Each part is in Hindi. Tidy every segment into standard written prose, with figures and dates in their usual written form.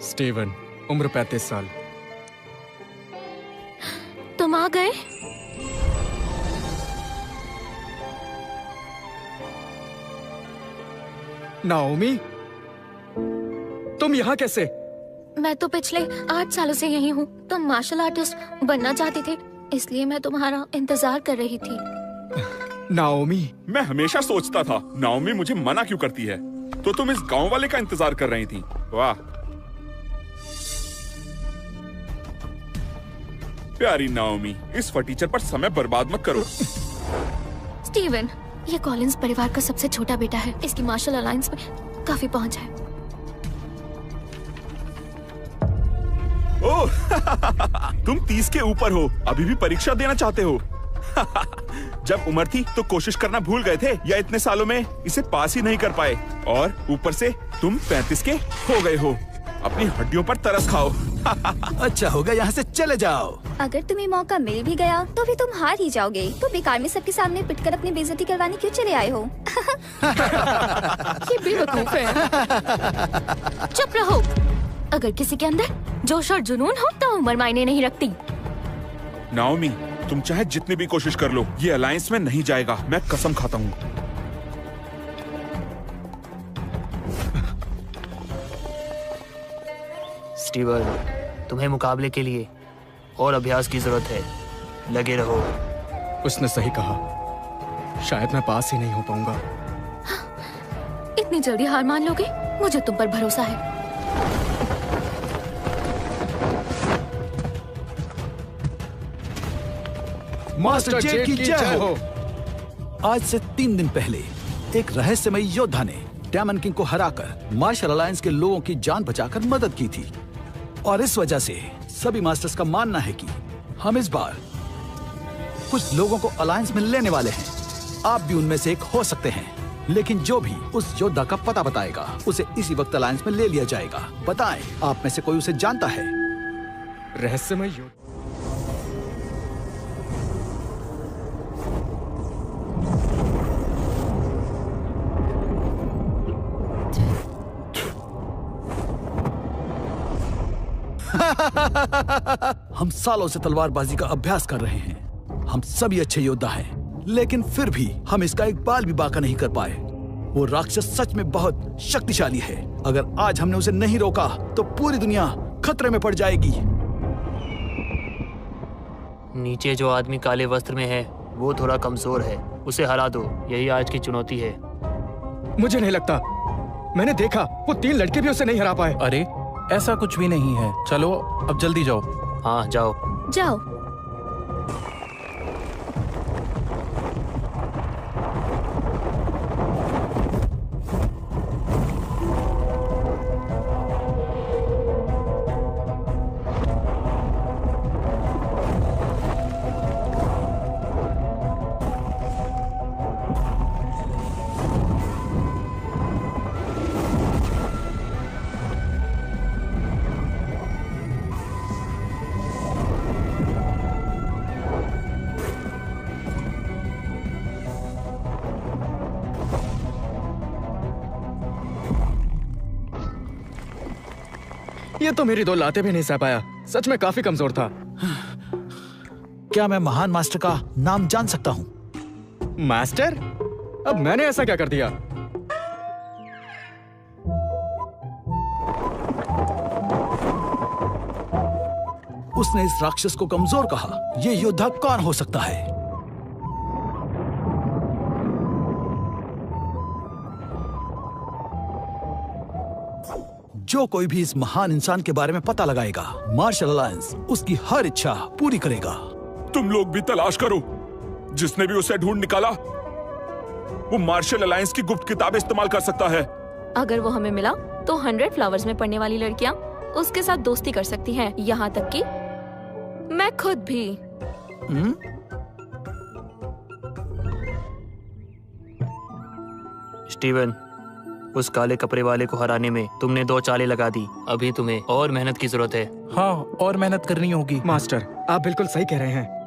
स्टीवन, उम्र 35 साल। तुम आ गए? नाओमी, तुम यहाँ कैसे? मैं तो पिछले 8 सालों से यही हूँ। तुम मार्शल आर्टिस्ट बनना चाहते थे, इसलिए मैं तुम्हारा इंतजार कर रही थी। नाओमी, मैं हमेशा सोचता था नाओमी मुझे मना क्यों करती है, तो तुम इस गांव वाले का इंतजार कर रही थी। वाह प्यारी नाओमी, इस फटीचर पर समय बर्बाद मत करो। स्टीवन, ये कॉलिंस परिवार का सबसे छोटा बेटा है। इसकी मार्शल अलायंस में काफी पहुंच है। ओह तुम 30 के ऊपर हो, अभी भी परीक्षा देना चाहते हो? जब उम्र थी तो कोशिश करना भूल गए थे, या इतने सालों में इसे पास ही नहीं कर पाए, और ऊपर से तुम 35 के हो गए हो। अपनी हड्डियों पर तरस खाओ। अच्छा होगा यहाँ से चले जाओ। अगर तुम्हें मौका मिल भी गया तो भी तुम हार ही जाओगे। तो बेकार में सबके सामने पिटकर अपनी बेइज्जती करवाने क्यों चले आए हो? ये बेवकूफ है। चुप रहो। अगर किसी के अंदर जोश और जुनून हो तो उम्र मायने नहीं रखती। नाओमी, तुम चाहे जितनी भी कोशिश कर लो, ये अलायंस में नहीं जाएगा। मैं कसम खाता हूँ। स्टीवन, तुम्हें मुकाबले के लिए और अभ्यास की जरूरत है। लगे रहो। उसने सही कहा, शायद मैं पास ही नहीं हो पाऊंगा। इतनी जल्दी हार मान लोगे? मुझे तुम पर भरोसा है। मास्टर जेड की जय हो। आज से 3 दिन पहले एक रहस्यमयी योद्धा ने डायमंड किंग को हराकर मार्शल अलायंस के लोगों की जान बचाकर मदद की थी, और इस वजह से सभी मास्टर्स का मानना है कि हम इस बार कुछ लोगों को अलायंस में लेने वाले हैं। आप भी उनमें से एक हो सकते हैं, लेकिन जो भी उस योद्धा का पता बताएगा उसे इसी वक्त अलायंस में ले लिया जाएगा। बताएं, आप में से कोई उसे जानता है? रहस्यमय योद्धा? हम सालों से तलवारबाजी का अभ्यास कर रहे हैं। हम सभी अच्छे योद्धा हैं, लेकिन फिर भी हम इसका एक बाल भी बांका नहीं कर पाए। वो राक्षस सच में बहुत शक्तिशाली है। अगर आज हमने उसे नहीं रोका तो पूरी दुनिया खतरे में पड़ जाएगी। नीचे जो आदमी काले वस्त्र में है वो थोड़ा कमजोर है, उसे हरा दो। यही आज की चुनौती है। मुझे नहीं लगता। मैंने देखा, वो 3 लड़के भी उसे नहीं हरा पाए। अरे ऐसा कुछ भी नहीं है। चलो अब जल्दी जाओ। हाँ जाओ। जाओ। ये तो मेरी 2 लातें भी नहीं सह पाया। सच में काफी कमजोर था। क्या मैं महान मास्टर का नाम जान सकता हूँ? मास्टर? अब मैंने ऐसा क्या कर दिया? उसने इस राक्षस को कमजोर कहा। ये योद्धा कौन हो सकता है? जो कोई भी इस महान इंसान के बारे में पता लगाएगा, मार्शल अलायंस उसकी हर इच्छा पूरी करेगा। तुम लोग भी तलाश करो। जिसने भी उसे ढूंढ निकाला वो मार्शल अलायंस की गुप्त किताब इस्तेमाल कर सकता है। अगर वो हमें मिला तो 100 फ्लावर्स में पढ़ने वाली लड़कियां उसके साथ दोस्ती कर सकती हैं, यहाँ तक कि मैं खुद भी। स्टीवन, उस काले कपड़े वाले को हराने में तुमने 2 चालें लगा दी। अभी तुम्हें और मेहनत की जरूरत है। हाँ, और मेहनत करनी होगी। मास्टर, आप बिल्कुल सही कह रहे हैं।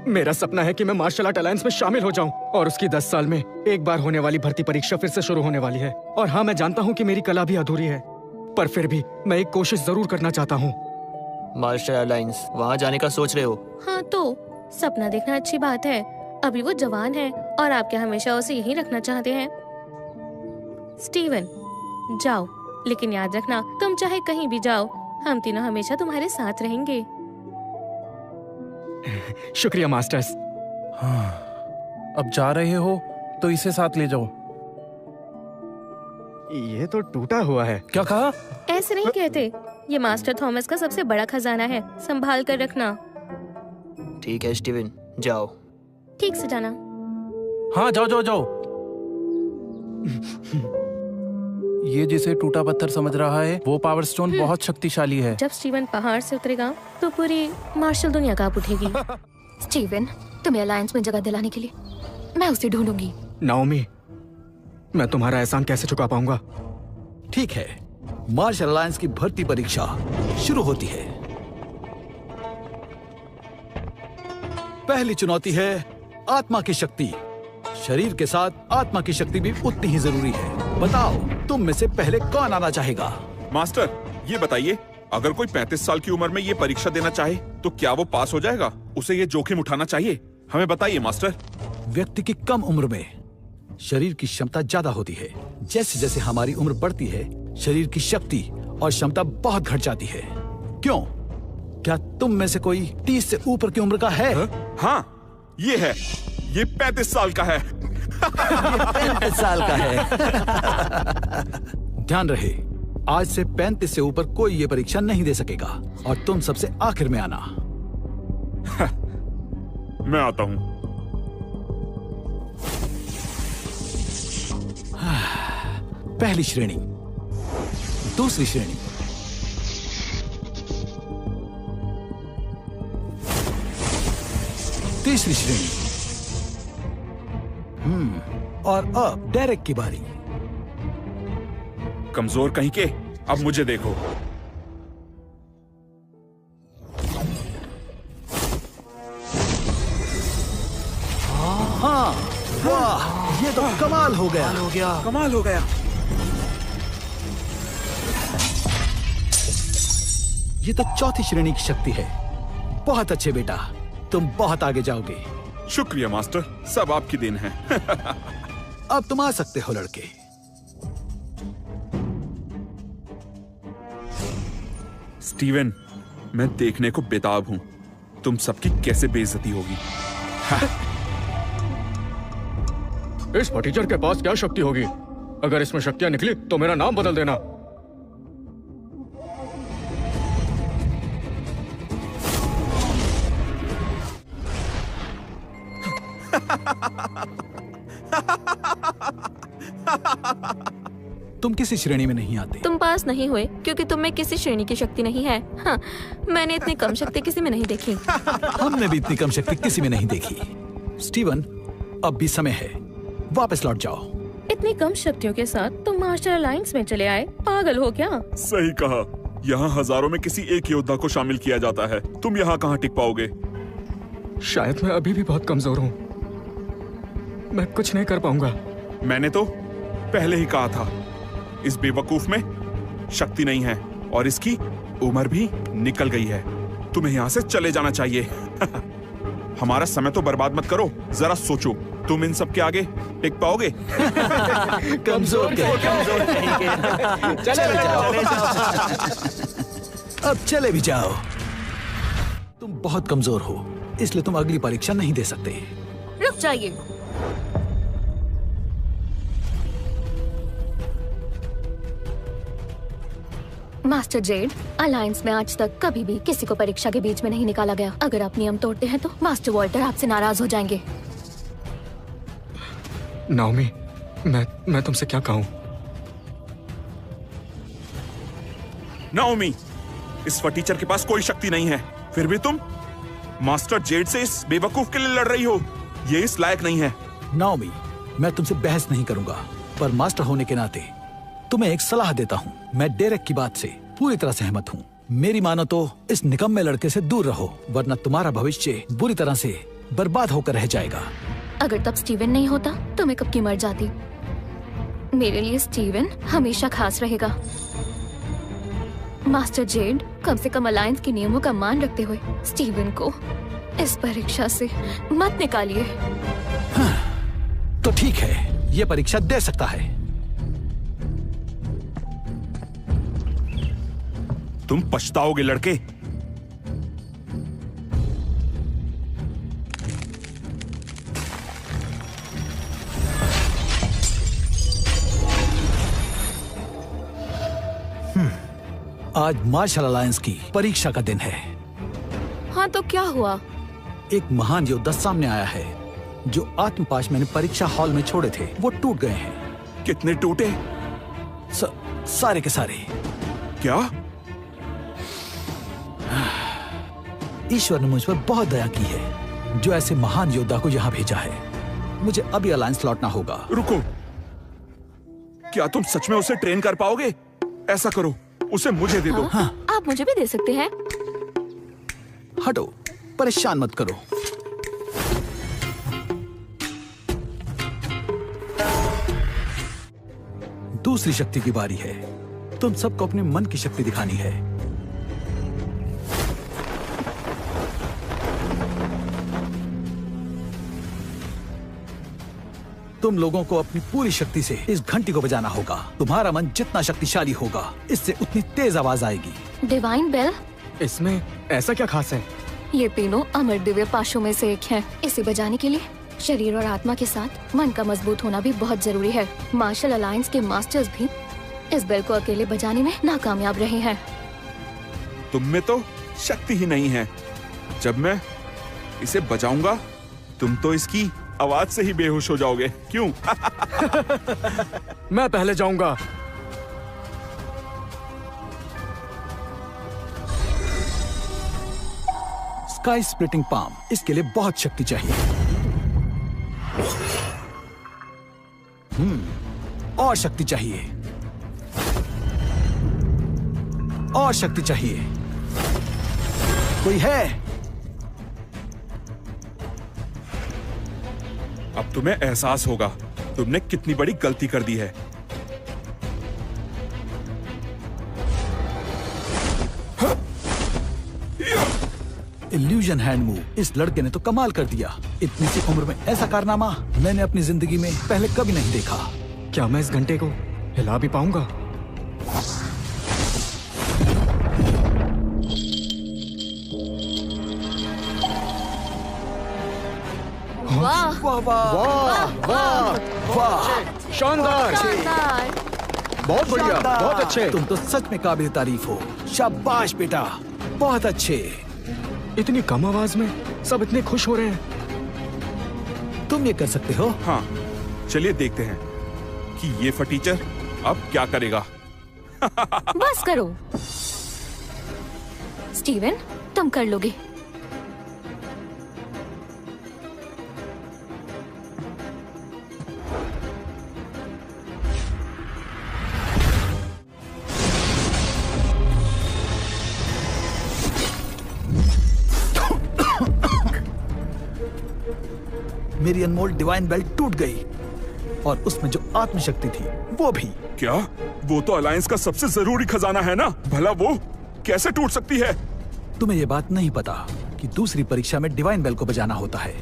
मेरा सपना है कि मैं मार्शल आर्ट अलायंस में शामिल हो जाऊं, और उसकी 10 साल में एक बार होने वाली भर्ती परीक्षा फिर से शुरू होने वाली है। और हाँ, मैं जानता हूँ कि मेरी कला भी अधूरी है, पर फिर भी मैं एक कोशिश जरूर करना चाहता हूँ। मार्शल अलायंस, वहाँ जाने का सोच रहे हो? हाँ तो सपना देखना अच्छी बात है। अभी वो जवान है और आप क्या हमेशा उसे यहीं रखना चाहते हैं? स्टीवन, जाओ, लेकिन याद रखना तुम चाहे कहीं भी जाओ, हम तीनों हमेशा तुम्हारे साथ रहेंगे। शुक्रिया मास्टर्स। हाँ, अब जा रहे हो तो इसे साथ ले जाओ। ये तो टूटा हुआ है। क्या कहा? ऐसे नहीं कहते, ये मास्टर थॉमस का सबसे बड़ा खजाना है, संभाल कर रखना। ठीक है स्टीवन, जाओ। ठीक से जाना। हाँ, जाओ जाओ जाओ। ये जिसे टूटा पत्थर समझ रहा है, वो पावर स्टोन बहुत शक्तिशाली है। जब स्टीवन पहाड़ से उतरेगा तो पूरी मार्शल दुनिया कांप उठेगी। स्टीवन, तुम्हें अलायंस में जगह दिलाने के लिए मैं उसे ढूंढूंगी। नाओमी, मैं तुम्हारा एहसान कैसे चुका पाऊंगा? ठीक है, मार्शल अलायंस की भर्ती परीक्षा शुरू होती है। पहली चुनौती है आत्मा की शक्ति। शरीर के साथ आत्मा की शक्ति भी उतनी ही जरूरी है। बताओ, तुम में से पहले कौन आना चाहेगा? मास्टर, ये बताइए, अगर कोई 35 साल की उम्र में ये परीक्षा देना चाहे तो क्या वो पास हो जाएगा? उसे ये जोखिम उठाना चाहिए? हमें बताइए मास्टर। व्यक्ति की कम उम्र में शरीर की क्षमता ज्यादा होती है। जैसे जैसे हमारी उम्र बढ़ती है, शरीर की शक्ति और क्षमता बहुत घट जाती है। क्यों? क्या तुम में से कोई 30 से ऊपर की उम्र का है? हाँ, ये है। ये 35 साल का है। 35 साल का है। ध्यान रहे, आज से 35 से ऊपर कोई ये परीक्षा नहीं दे सकेगा और तुम सबसे आखिर में आना। मैं आता हूँ। पहली श्रेणी, दूसरी श्रेणी, तीसरी श्रेणी। और अब डेरेक की बारी। कमजोर कहीं के, अब मुझे देखो। हाँ, वाह, ये तो कमाल हो गया। कमाल हो गया। ये तो चौथी श्रेणी की शक्ति है। बहुत अच्छे बेटा, तुम बहुत आगे जाओगे। शुक्रिया मास्टर, सब आपकी देन है। अब तुम आ सकते हो लड़के। स्टीवन, मैं देखने को बेताब हूं तुम सबकी कैसे बेइज्जती होगी। इस फटीचर के पास क्या शक्ति होगी? अगर इसमें शक्तियां निकली तो मेरा नाम बदल देना। तुम किसी श्रेणी में नहीं आते। तुम पास नहीं हुए क्योंकि तुम में किसी श्रेणी की शक्ति नहीं है। हाँ, मैंने इतनी कम शक्ति किसी में नहीं देखी। हमने भी इतनी कम शक्ति किसी में नहीं देखी। स्टीवन, अब भी समय है, वापस लौट जाओ। इतनी कम शक्तियों के साथ तुम मार्शल अलायंस में चले आए, पागल हो क्या? सही कहा, यहाँ हजारों में किसी एक योद्धा को शामिल किया जाता है। तुम यहाँ कहाँ टिक पाओगे? शायद मैं अभी भी बहुत कमजोर हूँ, मैं कुछ नहीं कर पाऊंगा। मैंने तो पहले ही कहा था, इस बेवकूफ में शक्ति नहीं है और इसकी उम्र भी निकल गई है। तुम्हें यहाँ से चले जाना चाहिए। हमारा समय तो बर्बाद मत करो, जरा सोचो, तुम इन सब के आगे टिक पाओगे? कमजोर चले जाओ। अब चले भी जाओ। तुम बहुत कमजोर हो, इसलिए तुम अगली परीक्षा नहीं दे सकते। रुक जाइए। मास्टर जेड, अलायंस में आज तक कभी भी किसी को परीक्षा के बीच में नहीं निकाला गया। अगर आप नियम तोड़ते हैं तो मास्टर वॉल्टर आपसे नाराज हो जाएंगे। नाओमी, मैं तुमसे क्या कहूँ? नाओमी, इस फटीचर के पास कोई शक्ति नहीं है, फिर भी तुम मास्टर जेड से इस बेवकूफ के लिए लड़ रही हो। ये इस लायक नहीं है। नाओमी, मैं तुमसे बहस नहीं करूंगा, पर मास्टर होने के नाते तुम्हें एक सलाह देता हूँ। मैं डेरेक की बात से पूरी तरह सहमत हूँ। मेरी मानो तो इस निकम्मे लड़के से दूर रहो, वरना तुम्हारा भविष्य बुरी तरह से बर्बाद होकर रह जाएगा। अगर तब स्टीवन नहीं होता तो मैं कब की मर जाती। मेरे लिए स्टीवन हमेशा खास रहेगा। मास्टर जेड, कम से कम अलायंस के नियमों का मान रखते हुए स्टीवन को इस परीक्षा से मत निकालिए। तो ठीक है, ये परीक्षा दे सकता है। तुम पछताओगे लड़के। आज मार्शल अलायंस की परीक्षा का दिन है। हाँ तो क्या हुआ? एक महान योद्धा सामने आया है। जो आत्मपाश मैंने परीक्षा हॉल में छोड़े थे वो टूट गए हैं। कितने टूटे? सारे के सारे। क्या? ईश्वर ने मुझ पर बहुत दया की है जो ऐसे महान योद्धा को यहाँ भेजा है। मुझे अभी अलायंस लौटना होगा। रुको, क्या तुम सच में उसे ट्रेन कर पाओगे? ऐसा करो, उसे मुझे दे दो। हाँ? आप मुझे भी दे सकते हैं। हटो, परेशान मत करो। दूसरी शक्ति की बारी है। तुम सबको अपने मन की शक्ति दिखानी है। तुम लोगों को अपनी पूरी शक्ति से इस घंटी को बजाना होगा। तुम्हारा मन जितना शक्तिशाली होगा, इससे उतनी तेज आवाज आएगी। Divine bell? इसमें ऐसा क्या खास है? ये तीनों अमर दिव्य पाशों में से एक है। इसे बजाने के लिए शरीर और आत्मा के साथ मन का मजबूत होना भी बहुत जरूरी है। मार्शल अलायंस के मास्टर्स भी इस बेल को अकेले बजाने में नाकामयाब रहे हैं। तुम में तो शक्ति ही नहीं है। जब मैं इसे बजाऊंगा, तुम तो इसकी आवाज से ही बेहोश हो जाओगे। क्यों? मैं पहले जाऊंगा। स्काई स्प्लिटिंग पाम, इसके लिए बहुत शक्ति चाहिए। और शक्ति चाहिए, और शक्ति चाहिए। कोई है? अब तुम्हें एहसास होगा तुमने कितनी बड़ी गलती कर दी है। इल्यूजन हैंड मूव, इस लड़के ने तो कमाल कर दिया। इतनी सी उम्र में ऐसा कारनामा मैंने अपनी जिंदगी में पहले कभी नहीं देखा। क्या मैं इस घंटे को हिला भी पाऊंगा? वाह वाह वाह वाह वाह वाह, शानदार, बहुत बढ़िया, बहुत अच्छे। तुम तो सच में काबिल तारीफ हो। शाबाश बेटा, बहुत अच्छे। इतनी कम आवाज में सब इतने खुश हो रहे हैं। तुम ये कर सकते हो। हाँ, चलिए देखते हैं कि ये फटीचर अब क्या करेगा। बस करो स्टीवन, तुम कर लोगे। मेरी अनमोल डिवाइन बेल्ट टूट गई और उसमें जो आत्मशक्ति थी वो भी। क्या? वो तो अलायंस का सबसे जरूरी खजाना है ना, भला वो कैसे टूट सकती है? तुम्हें ये बात नहीं पता कि दूसरी परीक्षा में डिवाइन बेल को बजाना होता है।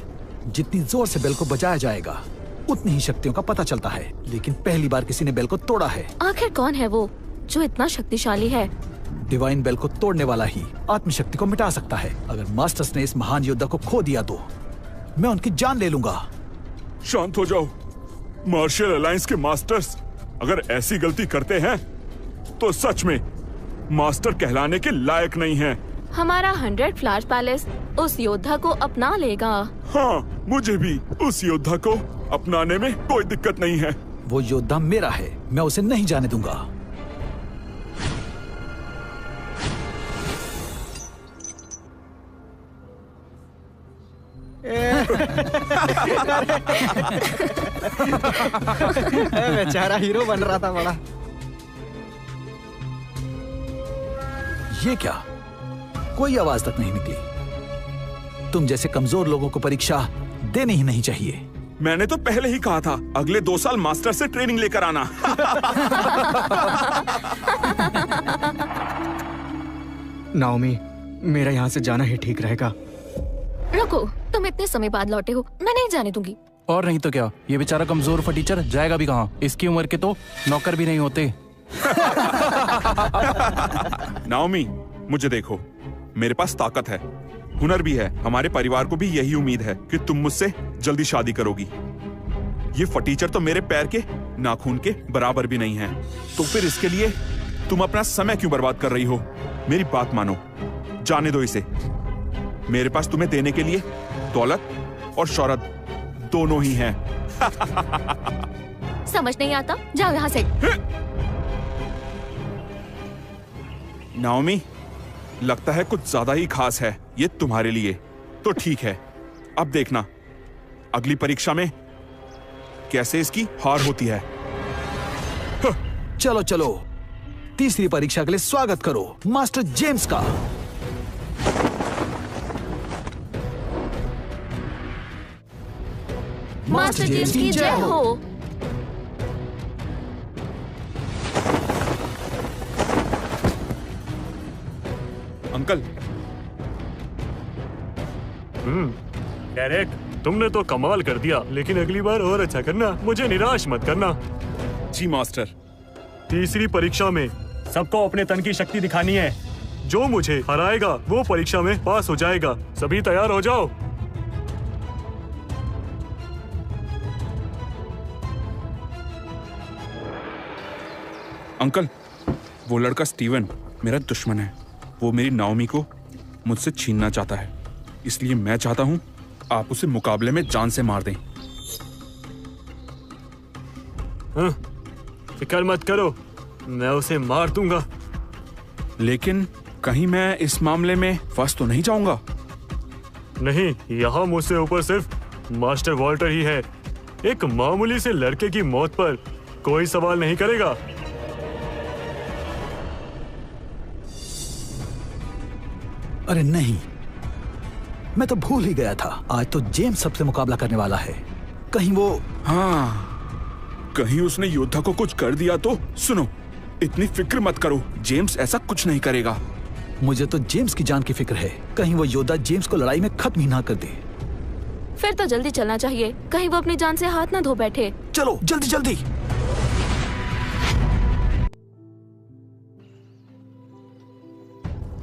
जितनी जोर से बेल को बजाया जाएगा उतनी ही शक्तियों का पता चलता है। लेकिन पहली बार किसी ने बेल को तोड़ा है। आखिर कौन है वो जो इतना शक्तिशाली है? डिवाइन बेल को तोड़ने वाला ही आत्मशक्ति को मिटा सकता है। अगर मास्टर्स ने इस महान योद्धा को खो दिया तो मैं उनकी जान ले लूंगा। शांत हो जाओ। मार्शल अलायंस के मास्टर्स अगर ऐसी गलती करते हैं तो सच में मास्टर कहलाने के लायक नहीं हैं। हमारा 100 फ्लैश पैलेस उस योद्धा को अपना लेगा। हाँ, मुझे भी उस योद्धा को अपनाने में कोई दिक्कत नहीं है। वो योद्धा मेरा है, मैं उसे नहीं जाने दूंगा। बेचारा हीरो बन रहा था बड़ा। ये क्या? कोई आवाज तक नहीं निकली। तुम जैसे कमजोर लोगों को परीक्षा देनी ही नहीं चाहिए। मैंने तो पहले ही कहा था अगले 2 साल मास्टर से ट्रेनिंग लेकर आना। नाओमी, मेरा यहाँ से जाना ही ठीक रहेगा। रुको, तुम इतने समय बाद लौटे हो, मैं नहीं जाने दूंगी। और नहीं तो क्या, ये बेचारा कमजोर फटीचर जाएगा भी कहाँ? इसकी उम्र के तो नौकर भी नहीं होते। नाओमी, मुझे देखो, मेरे पास ताकत है, हुनर भी है। हमारे परिवार को भी यही उम्मीद है कि तुम मुझसे जल्दी शादी करोगी। ये फटीचर तो मेरे पैर के नाखून के बराबर भी नहीं है, तो फिर इसके लिए तुम अपना समय क्यों बर्बाद कर रही हो? मेरी बात मानो, जाने दो इसे। मेरे पास तुम्हें देने के लिए दौलत और शोहरत दोनों ही हैं। समझ नहीं आता, जाओ यहाँ से। नाओमी, लगता है कुछ ज्यादा ही खास है ये तुम्हारे लिए। तो ठीक है, अब देखना अगली परीक्षा में कैसे इसकी हार होती है। चलो चलो, तीसरी परीक्षा के लिए स्वागत करो मास्टर जेम्स का। मास्टर जेम्स की जय हो। अंकल। डेरेक, तुमने तो कमाल कर दिया, लेकिन अगली बार और अच्छा करना, मुझे निराश मत करना। जी मास्टर। तीसरी परीक्षा में सबको अपने तन की शक्ति दिखानी है। जो मुझे हराएगा वो परीक्षा में पास हो जाएगा। सभी तैयार हो जाओ। अंकल, वो लड़का स्टीवन मेरा दुश्मन है। वो मेरी नाओमी को मुझसे छीनना चाहता है, इसलिए मैं चाहता हूँ आप उसे मुकाबले में जान से मार दें। फिक्र मत करो, मैं उसे मार दूंगा। लेकिन कहीं मैं इस मामले में फंस तो नहीं जाऊंगा? नहीं, यहाँ मुझसे ऊपर सिर्फ मास्टर वॉल्टर ही है। एक मामूली से लड़के की मौत पर कोई सवाल नहीं करेगा। अरे नहीं, मैं तो भूल ही गया था। आज तो जेम्स सबसे मुकाबला करने वाला है। कहीं वो... हाँ, कहीं उसने योद्धा को कुछ कर दिया तो? सुनो, इतनी फिक्र मत करो, जेम्स ऐसा कुछ नहीं करेगा। मुझे तो जेम्स की जान की फिक्र है। कहीं वो योद्धा जेम्स को लड़ाई में खत्म ही ना कर दे। फिर तो जल्दी चलना चाहिए, कहीं वो अपनी जान से हाथ ना धो बैठे। चलो जल्दी जल्दी।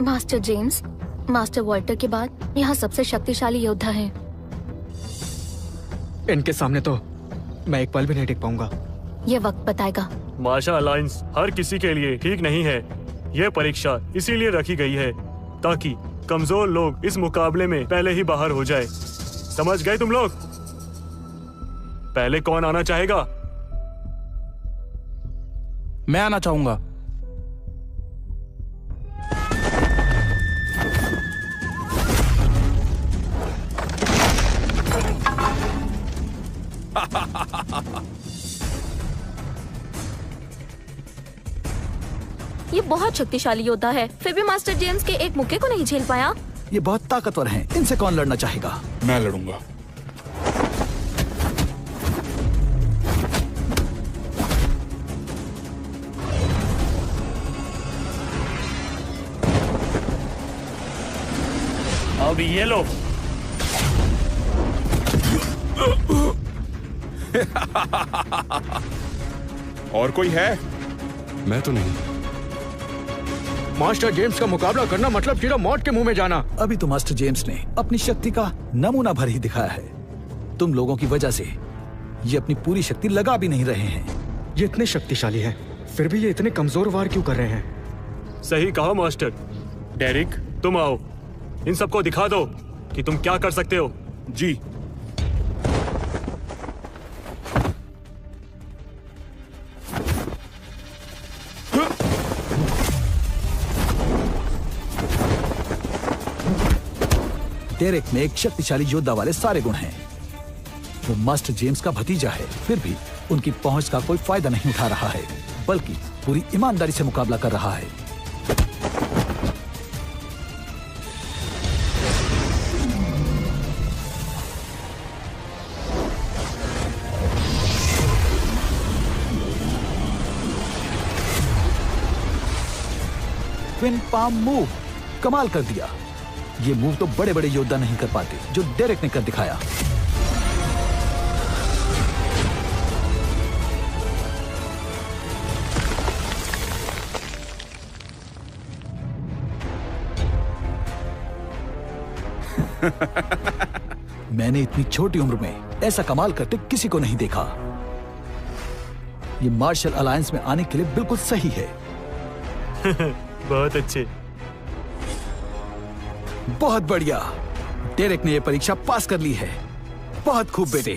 मास्टर जेम्स, मास्टर वॉल्टर के बाद यहाँ सबसे शक्तिशाली योद्धा हैं। इनके सामने तो मैं एक पल भी नहीं टिक पाऊंगा। ये वक्त बताएगा। मार्शल अलायंस हर किसी के लिए ठीक नहीं है। यह परीक्षा इसीलिए रखी गई है ताकि कमजोर लोग इस मुकाबले में पहले ही बाहर हो जाए। समझ गए तुम लोग? पहले कौन आना चाहेगा? मैं आना चाहूंगा। ये बहुत शक्तिशाली योद्धा है, फिर भी मास्टर जेम्स के एक मुक्के को नहीं झेल पाया। ये बहुत ताकतवर हैं, इनसे कौन लड़ना चाहेगा? मैं लड़ूंगा। अब ये लो। और कोई है? मैं तो नहीं। मास्टर जेम्स का मुकाबला करना मतलब सीधा मौत के मुंह में जाना। अभी तो मास्टर जेम्स ने अपनी शक्ति का नमूना भर ही दिखाया है। तुम लोगों की वजह से ये अपनी पूरी शक्ति लगा भी नहीं रहे हैं। ये इतने शक्तिशाली हैं, फिर भी ये इतने कमजोर वार क्यों कर रहे हैं? सही कहा मास्टर। डेरिक, तुम आओ, इन सबको दिखा दो कि तुम क्या कर सकते हो। जी। डेरेक में एक शक्तिशाली योद्धा वाले सारे गुण हैं। वो मास्टर जेम्स का भतीजा है, फिर भी उनकी पहुंच का कोई फायदा नहीं उठा रहा है, बल्कि पूरी ईमानदारी से मुकाबला कर रहा है। Twin palm move. कमाल कर दिया। ये मूव तो बड़े बड़े योद्धा नहीं कर पाते, जो डेरेक ने कर दिखाया। मैंने इतनी छोटी उम्र में ऐसा कमाल करते किसी को नहीं देखा। ये मार्शल अलायंस में आने के लिए बिल्कुल सही है। बहुत अच्छे। बहुत बढ़िया। डेरेक ने ये परीक्षा पास कर ली है। बहुत खूब बेटे।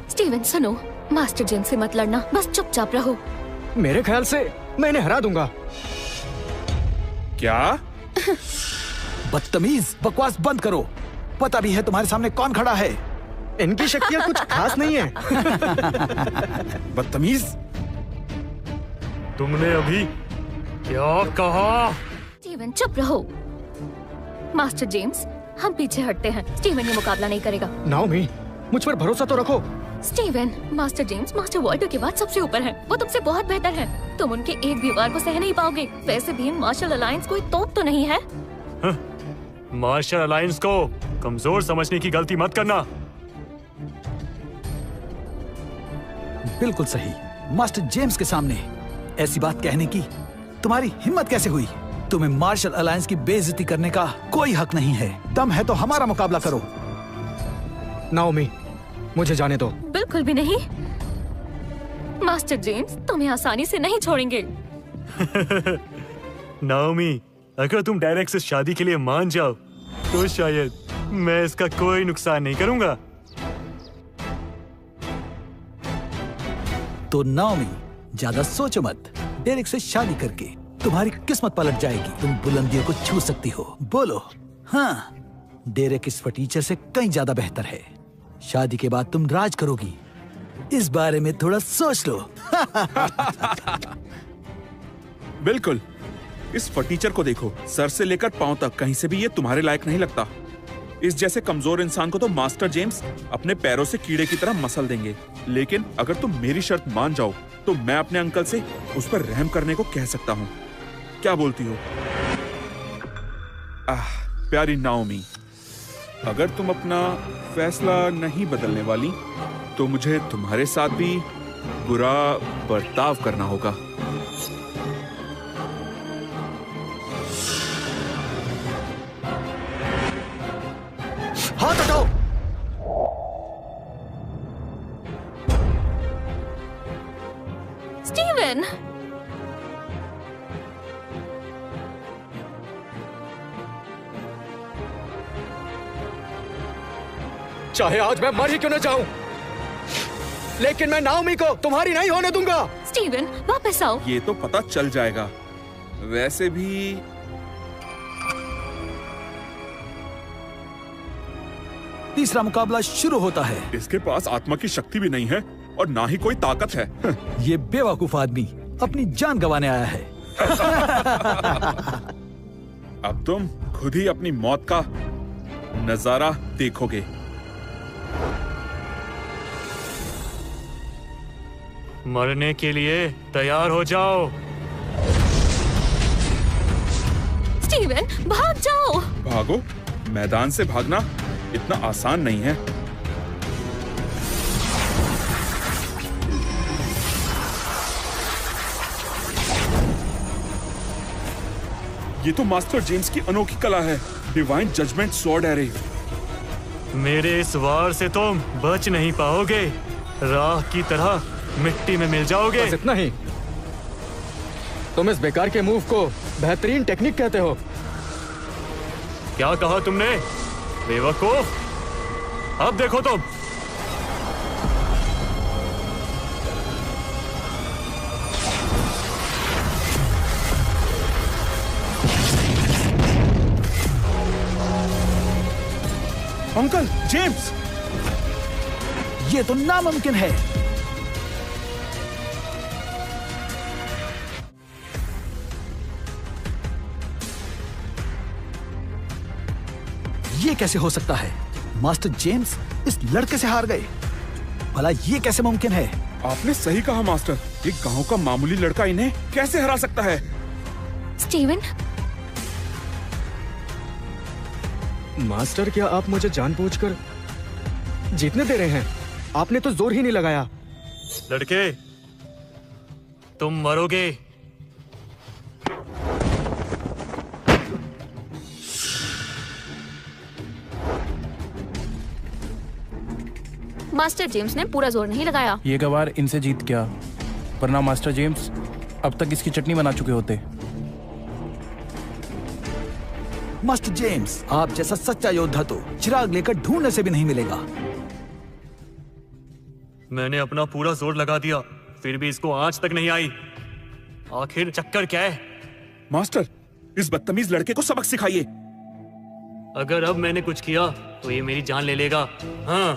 स्टीवन सुनो, मास्टर जेम्स से मत लड़ना, बस चुपचाप रहो। मेरे ख्याल से मैं इन्हें हरा दूंगा। क्या? बदतमीज, बकवास बंद करो। पता भी है तुम्हारे सामने कौन खड़ा है। इनकी शक्तियाँ कुछ खास नहीं है। बदतमीज। तुमने अभी क्या कहा? स्टीवन चुप रहो। मास्टर जेम्स, हम पीछे हटते हैं। स्टीवन ये मुकाबला नहीं करेगा। नाओमी, मुझ पर भरोसा तो रखो। Steven, master James master Walter के बाद सबसे ऊपर है। वो तुमसे बहुत बेहतर है। तुम उनके एक भी वार को सह नहीं पाओगे। वैसे भी मार्शल अलायंस कोई तोप तो नहीं है। मार्शल अलायंस को कमजोर समझने की गलती मत करना। बिल्कुल सही। मास्टर जेम्स के सामने ऐसी बात कहने की तुम्हारी हिम्मत कैसे हुई? तुम्हें मार्शल अलायंस की बेइज्जती करने का कोई हक नहीं है। दम है तो हमारा मुकाबला करो। नाओमी, मुझे जाने दो। बिल्कुल भी नहीं। मास्टर जेम्स तुम्हें आसानी से नहीं छोड़ेंगे। नाओमी, अगर तुम डेरेक से शादी के लिए मान जाओ तो शायद मैं इसका कोई नुकसान नहीं करूंगा। तो नाओमी, ज्यादा सोचो मत। डेरेक से शादी करके तुम्हारी किस्मत पलट जाएगी। तुम बुलंदियों को छू सकती हो। बोलो हाँ। डेरेक इस फटीचर से कहीं ज्यादा बेहतर है। शादी के बाद तुम राज करोगी। इस बारे में थोड़ा सोच लो। बिल्कुल। इस फटीचर को देखो, सर से लेकर पांव तक कहीं से भी ये तुम्हारे लायक नहीं लगता। इस जैसे कमजोर इंसान को तो मास्टर जेम्स अपने पैरों से कीड़े की तरह मसल देंगे। लेकिन अगर तुम मेरी शर्त मान जाओ तो मैं अपने अंकल से उस पर रहम करने को कह सकता हूँ। क्या बोलती हो? प्यारी नाओमी, अगर तुम अपना फैसला नहीं बदलने वाली तो मुझे तुम्हारे साथ भी बुरा बर्ताव करना होगा। हाथ हटाओ। स्टीवन, चाहे आज मैं मर ही क्यों न जाऊं, लेकिन मैं नाओमी को तुम्हारी नहीं होने दूंगा। स्टीवन वापस आओ। ये तो पता चल जाएगा। वैसे भी तीसरा मुकाबला शुरू होता है। इसके पास आत्मा की शक्ति भी नहीं है और ना ही कोई ताकत है। ये बेवकूफ आदमी अपनी जान गंवाने आया है। अब तुम खुद ही अपनी मौत का नजारा देखोगे। मरने के लिए तैयार हो जाओ। स्टीवन भाग जाओ। भागो? मैदान से भागना इतना आसान नहीं है। ये तो मास्टर जेम्स की अनोखी कला है। Divine judgement sword array. मेरे इस वार से तुम बच नहीं पाओगे। राख की तरह मिट्टी में मिल जाओगे। बस इतना ही? तुम इस बेकार के मूव को बेहतरीन टेक्निक कहते हो? क्या कहा तुमने बेवकूफ? अब देखो तुम। अंकल जेम्स, ये तो नामुमकिन है। ये कैसे हो सकता है? मास्टर जेम्स इस लड़के से हार गए। भला ये कैसे मुमकिन है? आपने सही कहा मास्टर। एक गांव का मामूली लड़का इन्हें कैसे हरा सकता है? स्टीवन, मास्टर, क्या आप मुझे जानबूझकर जीतने दे रहे हैं? आपने तो जोर ही नहीं लगाया। लड़के, तुम मरोगे। मास्टर जेम्स ने पूरा जोर नहीं लगाया। ये गवार इनसे जीत गया, वरना मास्टर जेम्स अब तक इसकी चटनी बना चुके होते। मास्टर जेम्स, आप जैसा सच्चा योद्धा तो चिराग लेकर ढूंढने से भी नहीं मिलेगा। मैंने अपना पूरा जोर लगा दिया, फिर भी इसको आंच तक नहीं आई। आखिर चक्कर क्या है? मास्टर, इस बदतमीज लड़के को सबक सिखाइए। अगर अब मैंने कुछ किया तो ये मेरी जान ले लेगा। हाँ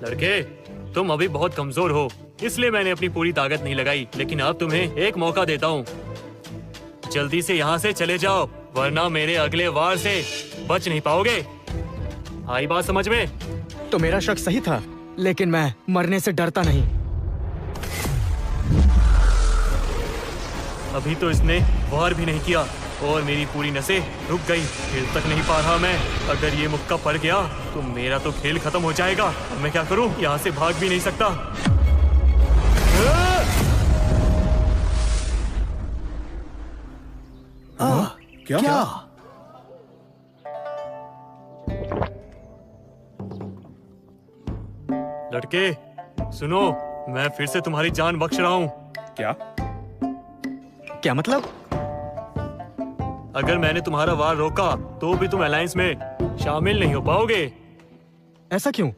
लड़के, तुम अभी बहुत कमजोर हो, इसलिए मैंने अपनी पूरी ताकत नहीं लगाई, लेकिन अब तुम्हें एक मौका देता हूँ। जल्दी से यहाँ से चले जाओ, वरना मेरे अगले वार से बच नहीं पाओगे। आई बात समझ में? तो मेरा शक सही था, लेकिन मैं मरने से डरता नहीं। अभी तो इसने वार भी नहीं किया और मेरी पूरी नसें रुक गई। हिल तक नहीं पा रहा मैं। अगर ये मुक्का पड़ गया तो मेरा तो खेल खत्म हो जाएगा। अब मैं क्या करूं? यहाँ से भाग भी नहीं सकता। क्या? लड़के सुनो, मैं फिर से तुम्हारी जान बख्श रहा हूँ। क्या मतलब? अगर मैंने तुम्हारा वार रोका तो भी तुम अलायंस में शामिल नहीं हो पाओगे। ऐसा क्यों?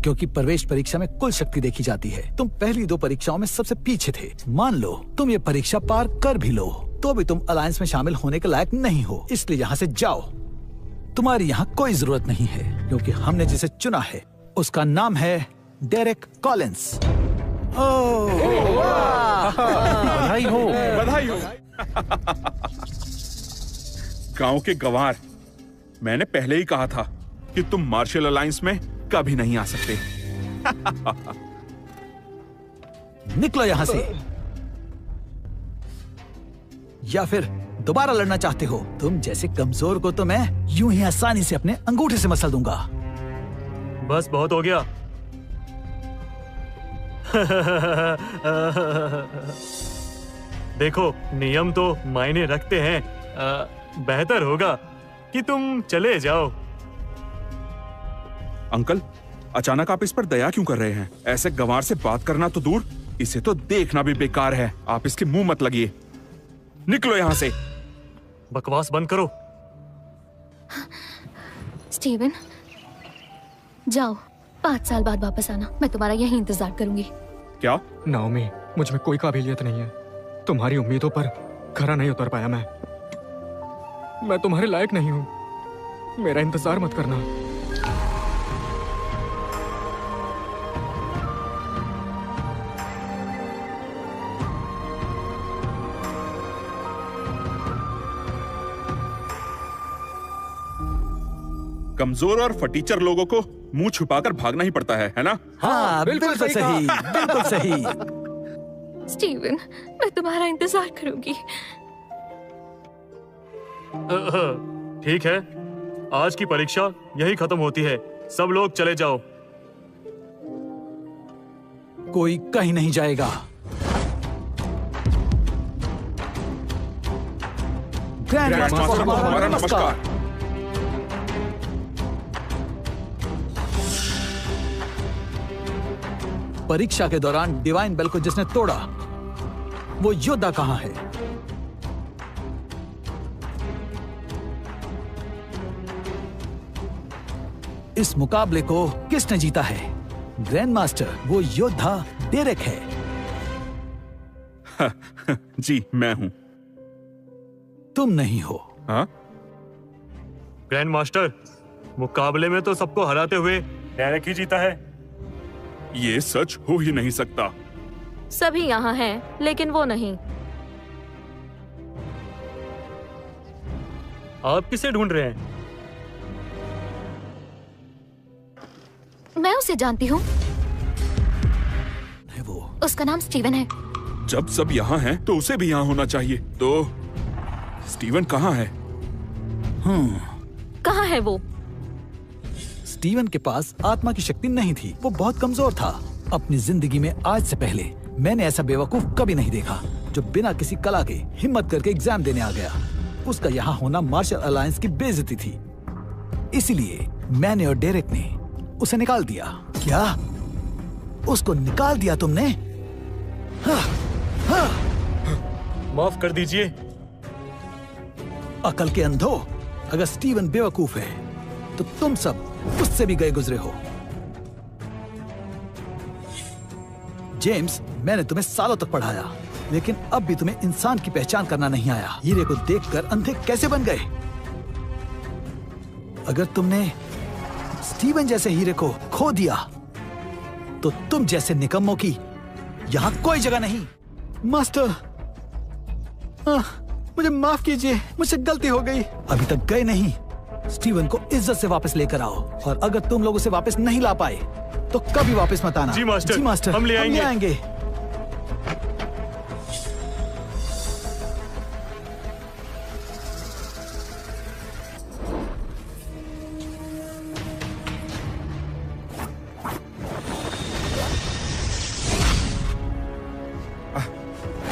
क्योंकि प्रवेश परीक्षा में कुल शक्ति देखी जाती है। तुम पहली 2 परीक्षाओं में सबसे पीछे थे। मान लो तुम ये परीक्षा पार कर भी लो तो भी तुम अलायंस में शामिल होने के लायक नहीं हो, इसलिए यहाँ से जाओ। तुम्हारी यहाँ कोई जरूरत नहीं है, क्योंकि हमने जिसे चुना है उसका नाम है डेरेक कॉलिंस। बधाई हो। बधाई हो। गांव के गवार, मैंने पहले ही कहा था कि तुम मार्शल अलायंस में कभी नहीं आ सकते। निकलो यहाँ से। या फिर दोबारा लड़ना चाहते हो? तुम जैसे कमजोर को तो मैं यूं ही आसानी से अपने अंगूठे से मसल दूंगा। बस बहुत हो गया। देखो, नियम तो मायने रखते हैं। बेहतर होगा कि तुम चले जाओ। अंकल, अचानक आप इस पर दया क्यों कर रहे हैं? ऐसे गंवार से बात करना तो दूर, इसे तो देखना भी बेकार है। आप इसके मुंह मत लगिए। निकलो यहाँ से। बकवास बंद करो। स्टीवन, जाओ, 5 साल बाद वापस आना। मैं तुम्हारा यही इंतजार करूंगी। क्या? नाओमी, मुझ में कोई काबिलियत नहीं है। तुम्हारी उम्मीदों पर खरा नहीं उतर पाया मैं तुम्हारे लायक नहीं हूँ। मेरा इंतजार मत करना। कमजोर और फटीचर लोगों को मुंह छुपाकर भागना ही पड़ता है ना? हाँ, बिल्कुल सही, बिल्कुल सही। स्टीवन, मैं तुम्हारा इंतजार करूंगी। ठीक है, आज की परीक्षा यही खत्म होती है। सब लोग चले जाओ। कोई कहीं नहीं जाएगा। ग्रैंड मास्टर को हमारा नमस्कार। परीक्षा के दौरान डिवाइन बेल को जिसने तोड़ा, वो योद्धा कहाँ है? इस मुकाबले को किसने जीता है? ग्रैंड मास्टर, वो योद्धा डेरेक है। जी, मैं हूं। तुम नहीं हो। हाँ? ग्रैंड मास्टर, मुकाबले में तो सबको हराते हुए डेरेक ही जीता है। ये सच हो ही नहीं सकता। सभी यहाँ हैं, लेकिन वो नहीं। आप किसे ढूंढ रहे हैं? मैं उसे जानती हूँ। वो उसका नाम स्टीवन है। जब सब यहाँ हैं, तो उसे भी यहाँ होना चाहिए। तो स्टीवन कहाँ है? कहाँ है वो? स्टीवन के पास आत्मा की शक्ति नहीं थी, वो बहुत कमजोर था। अपनी जिंदगी में आज से पहले मैंने ऐसा बेवकूफ कभी नहीं देखा जो बिना किसी कला के हिम्मत करके एग्जाम देने आ गया। उसका यहाँ होना मार्शल अलायंस की बेइज्जती थी, इसीलिए मैंने और डेरेक ने उसे निकाल दिया। क्या? उसको निकाल दिया तुमने? हाँ, हाँ। माफ कर दीजिए। अकल के अंधो, अगर स्टीवन बेवकूफ है तो तुम सब उससे भी गए गुजरे हो। जेम्स, मैंने तुम्हें सालों तक पढ़ाया, लेकिन अब भी तुम्हें इंसान की पहचान करना नहीं आया। हीरे को देखकर अंधे कैसे बन गए? अगर तुमने स्टीवन जैसे हीरे को खो दिया तो तुम जैसे निकम्मों की यहाँ कोई जगह नहीं। मास्टर, मुझे माफ कीजिए, मुझसे गलती हो गई। अभी तक गए नहीं, स्टीवन को इज्जत से वापस लेकर आओ, और अगर तुम लोग उसे वापस नहीं ला पाए तो कभी वापस मत आना। जी मास्टर, जी मास्टर, हम ले आएंगे।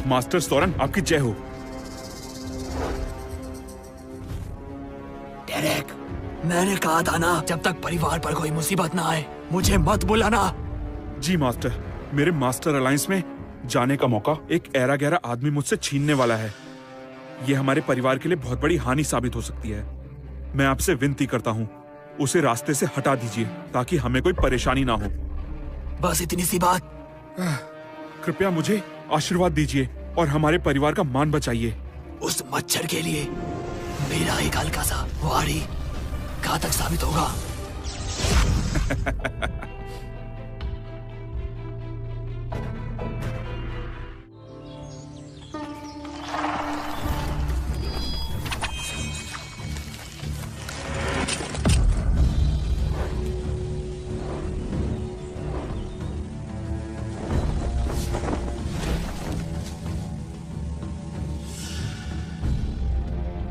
मास्टर सोरन, आपकी जय हो। डेरेक, मैंने कहा था ना, जब तक परिवार पर कोई मुसीबत ना आए मुझे मत बुलाना। जी मास्टर, मेरे मास्टर अलायंस में जाने का मौका एक ऐरा गहरा आदमी मुझसे छीनने वाला है। ये हमारे परिवार के लिए बहुत बड़ी हानि साबित हो सकती है। मैं आपसे विनती करता हूँ, उसे रास्ते से हटा दीजिए ताकि हमें कोई परेशानी ना हो। बस इतनी सी बात? कृपया मुझे आशीर्वाद दीजिए और हमारे परिवार का मान बचाइए। उस मच्छर के लिए मेरा एक हल्का सा वारी घातक साबित होगा।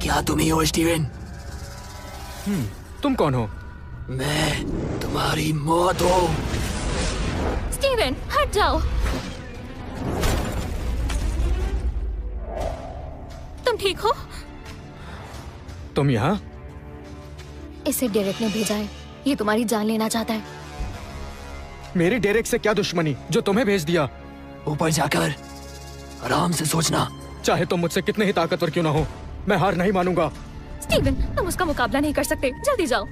क्या तुम ही हो स्टीवन? तुम कौन हो? मैं तुम्हारी मौत हूँ। स्टीवन, हट जाओ। तुम ठीक हो? तुम यहाँ? इसे डेरेक ने भेजा है, ये तुम्हारी जान लेना चाहता है। मेरी डेरेक से क्या दुश्मनी जो तुम्हें भेज दिया? ऊपर जाकर आराम से सोचना। चाहे तुम मुझसे कितने ही ताकतवर क्यों ना हो, मैं हार नहीं मानूंगा। स्टीवन, तुम उसका मुकाबला नहीं कर सकते, जल्दी जाओ।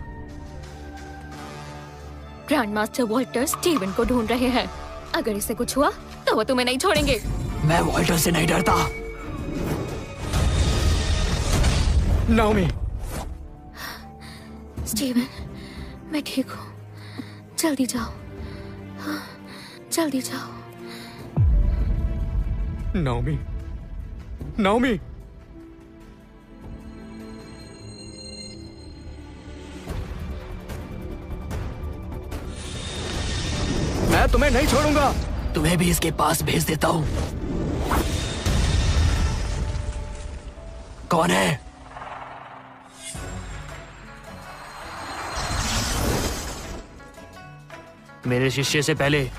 ग्रैंड मास्टर वॉल्टर स्टीवन को ढूंढ रहे हैं। अगर इसे कुछ हुआ तो वो तुम्हें नहीं छोड़ेंगे। मैं वॉल्टर से नहीं डरता। नाओमी। स्टीवन, मैं ठीक हूँ, जल्दी जाओ, जल्दी जाओ। Naomi, Naomi. मैं तुम्हें नहीं छोड़ूंगा। तुम्हें भी इसके पास भेज देता हूँ। कौन है? मेरे शिष्य से पहले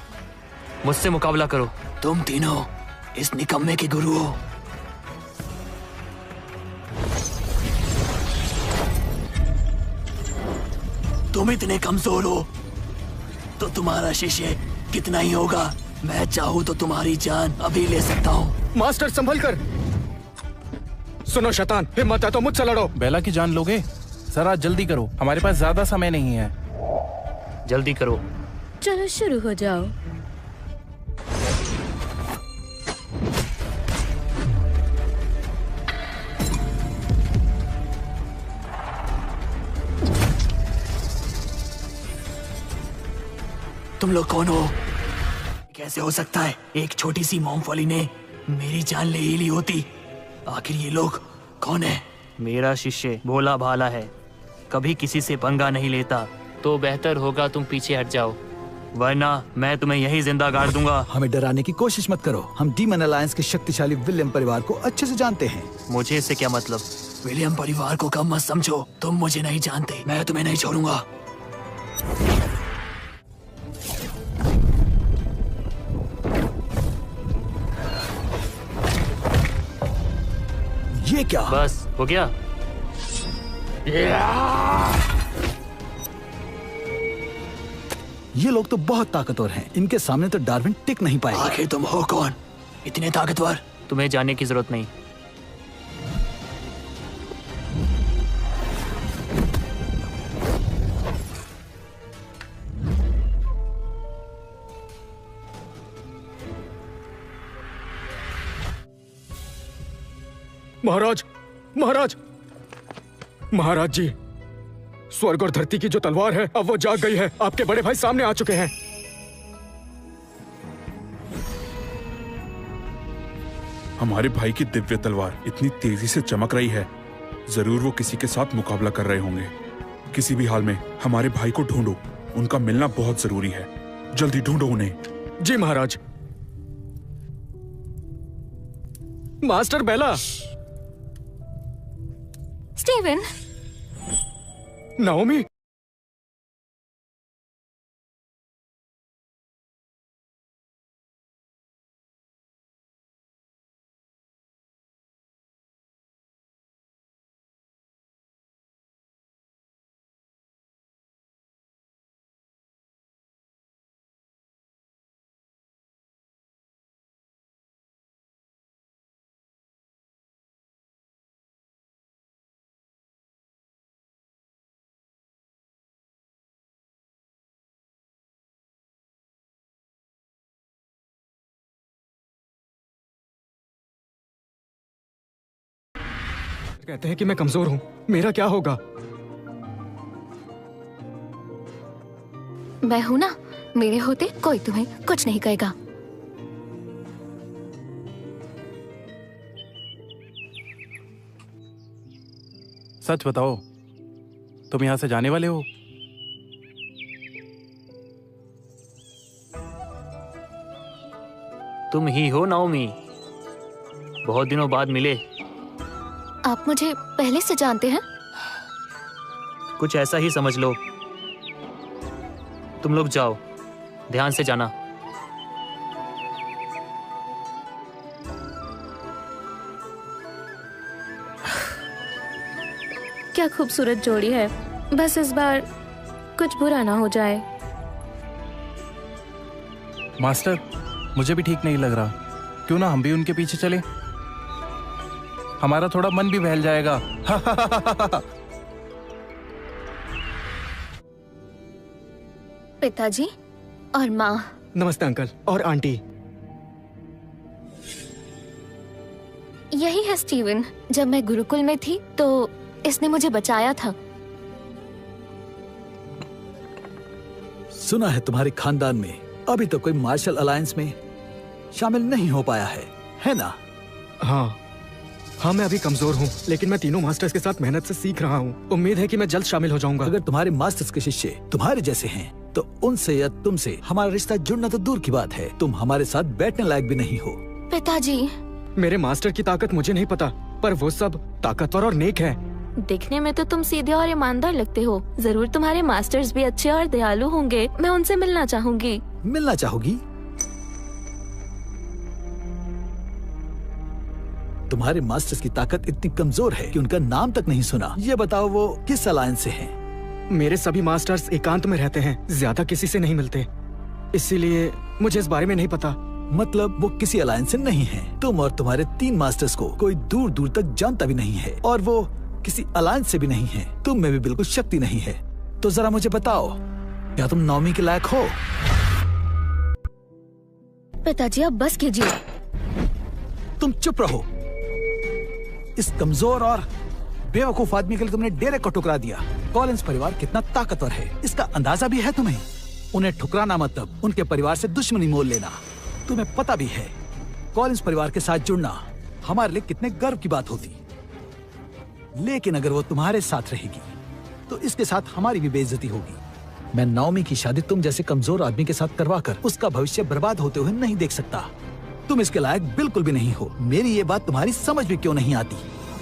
मुझसे मुकाबला करो। तुम तीनों इस निकम्मे के गुरु हो। तुम इतने कमजोर हो तो तुम्हारा शिष्य कितना ही होगा। मैं चाहूँ तो तुम्हारी जान अभी ले सकता हूँ। मास्टर संभल कर। सुनो शैतान, हिम्मत है तो मुझसे लड़ो। बेला की जान लोगे? सर आज जल्दी करो, हमारे पास ज्यादा समय नहीं है। जल्दी करो। चलो शुरू हो जाओ। तुम लोग कौन हो? कैसे हो सकता है एक छोटी सी मूंगफली ने मेरी जान ले ही ली होती? आखिर ये लोग कौन है? मेरा शिष्य भोला भाला है, कभी किसी से पंगा नहीं लेता। तो बेहतर होगा तुम पीछे हट जाओ। वरना मैं तुम्हें यही जिंदा गाड़ दूंगा। हमें डराने की कोशिश मत करो। हम डीमन अलायंस के शक्तिशाली विलियम परिवार को अच्छे से जानते हैं। मुझे इससे क्या मतलब? विलियम परिवार को कम मत समझो। तुम मुझे नहीं जानते, मैं तुम्हें नहीं छोड़ूंगा। ये क्या? बस हो गया। ये लोग तो बहुत ताकतवर हैं। इनके सामने तो डार्विन टिक नहीं पाएगा। आखिर तुम हो कौन? इतने ताकतवर? तुम्हें जानने की जरूरत नहीं। महाराज, महाराज, महाराज जी, स्वर्ग और धरती की जो तलवार है अब वो जाग गई है। आपके बड़े भाई सामने आ चुके हैं। हमारे भाई की दिव्य तलवार इतनी तेजी से चमक रही है, जरूर वो किसी के साथ मुकाबला कर रहे होंगे। किसी भी हाल में हमारे भाई को ढूंढो, उनका मिलना बहुत जरूरी है। जल्दी ढूंढो उन्हें। जी महाराज। मास्टर बेला। स्टीवन। नाओमी। कहते हैं कि मैं कमजोर हूं, मेरा क्या होगा? मैं हूं ना, मेरे होते कोई तुम्हें कुछ नहीं कहेगा। सच बताओ, तुम यहाँ से जाने वाले हो? तुम ही हो नाओमी? बहुत दिनों बाद मिले। आप मुझे पहले से जानते हैं? कुछ ऐसा ही समझ लो। तुम लोग जाओ, ध्यान से जाना। क्या खूबसूरत जोड़ी है। बस इस बार कुछ बुरा ना हो जाए। मास्टर, मुझे भी ठीक नहीं लग रहा। क्यों ना हम भी उनके पीछे चले? हमारा थोड़ा मन भी बहल जाएगा। पिताजी और माँ। नमस्ते अंकल और आंटी। यही है स्टीवन। जब मैं गुरुकुल में थी तो इसने मुझे बचाया था। सुना है तुम्हारे खानदान में अभी तो कोई मार्शल अलायंस में शामिल नहीं हो पाया है ना? हाँ, मैं अभी कमजोर हूँ, लेकिन मैं तीनों मास्टर्स के साथ मेहनत से सीख रहा हूँ। उम्मीद है कि मैं जल्द शामिल हो जाऊंगा। अगर तुम्हारे मास्टर्स के शिष्य तुम्हारे जैसे हैं, तो उनसे या तुमसे हमारा रिश्ता जुड़ना तो दूर की बात है, तुम हमारे साथ बैठने लायक भी नहीं हो। पिताजी, मेरे मास्टर की ताकत मुझे नहीं पता, पर वो सब ताकतवर और नेक है। दिखने में तो तुम सीधे और ईमानदार लगते हो। जरूर तुम्हारे मास्टर्स भी अच्छे और दयालु होंगे। मैं उनसे मिलना चाहूंगी। मिलना चाहोगी? तुम्हारे मास्टर्स की ताकत इतनी कमजोर है कि उनका नाम तक नहीं सुना। ये बताओ वो किस अलायंस से हैं? मेरे सभी मास्टर्स एकांत में रहते हैं, ज्यादा किसी से नहीं मिलते, इसीलिए मुझे इस बारे में नहीं पता। मतलब वो किसी अलायंस से नहीं हैं। तुम और तुम्हारे 3 मास्टर्स को कोई दूर दूर तक जानता भी नहीं है, और वो किसी अलायंस से भी नहीं है। तुम में भी बिल्कुल शक्ति नहीं है। तो जरा मुझे बताओ, क्या तुम नाओमी के लायक हो? पिताजी आप बस कीजिए। तुम चुप रहो। इस कमजोर और बेवकूफ आदमी के लिए तुमने डेरेक को ठुकरा दिया। कॉलिंस परिवार कितना ताकतवर है, इसका अंदाजा भी है तुम्हें? उन्हें ठुकराना मतलब उनके परिवार से दुश्मनी मोल लेना। तुम्हें पता भी है कॉलिंस परिवार के साथ जुड़ना हमारे लिए कितने गर्व की बात होती। लेकिन अगर वो तुम्हारे साथ रहेगी तो इसके साथ हमारी भी बेइज्जती होगी। मैं नाओमी की शादी तुम जैसे कमजोर आदमी के साथ करवाकर उसका भविष्य बर्बाद होते हुए नहीं देख सकता। तुम इसके लायक बिल्कुल भी नहीं हो। मेरी ये बात तुम्हारी समझ में क्यों नहीं आती?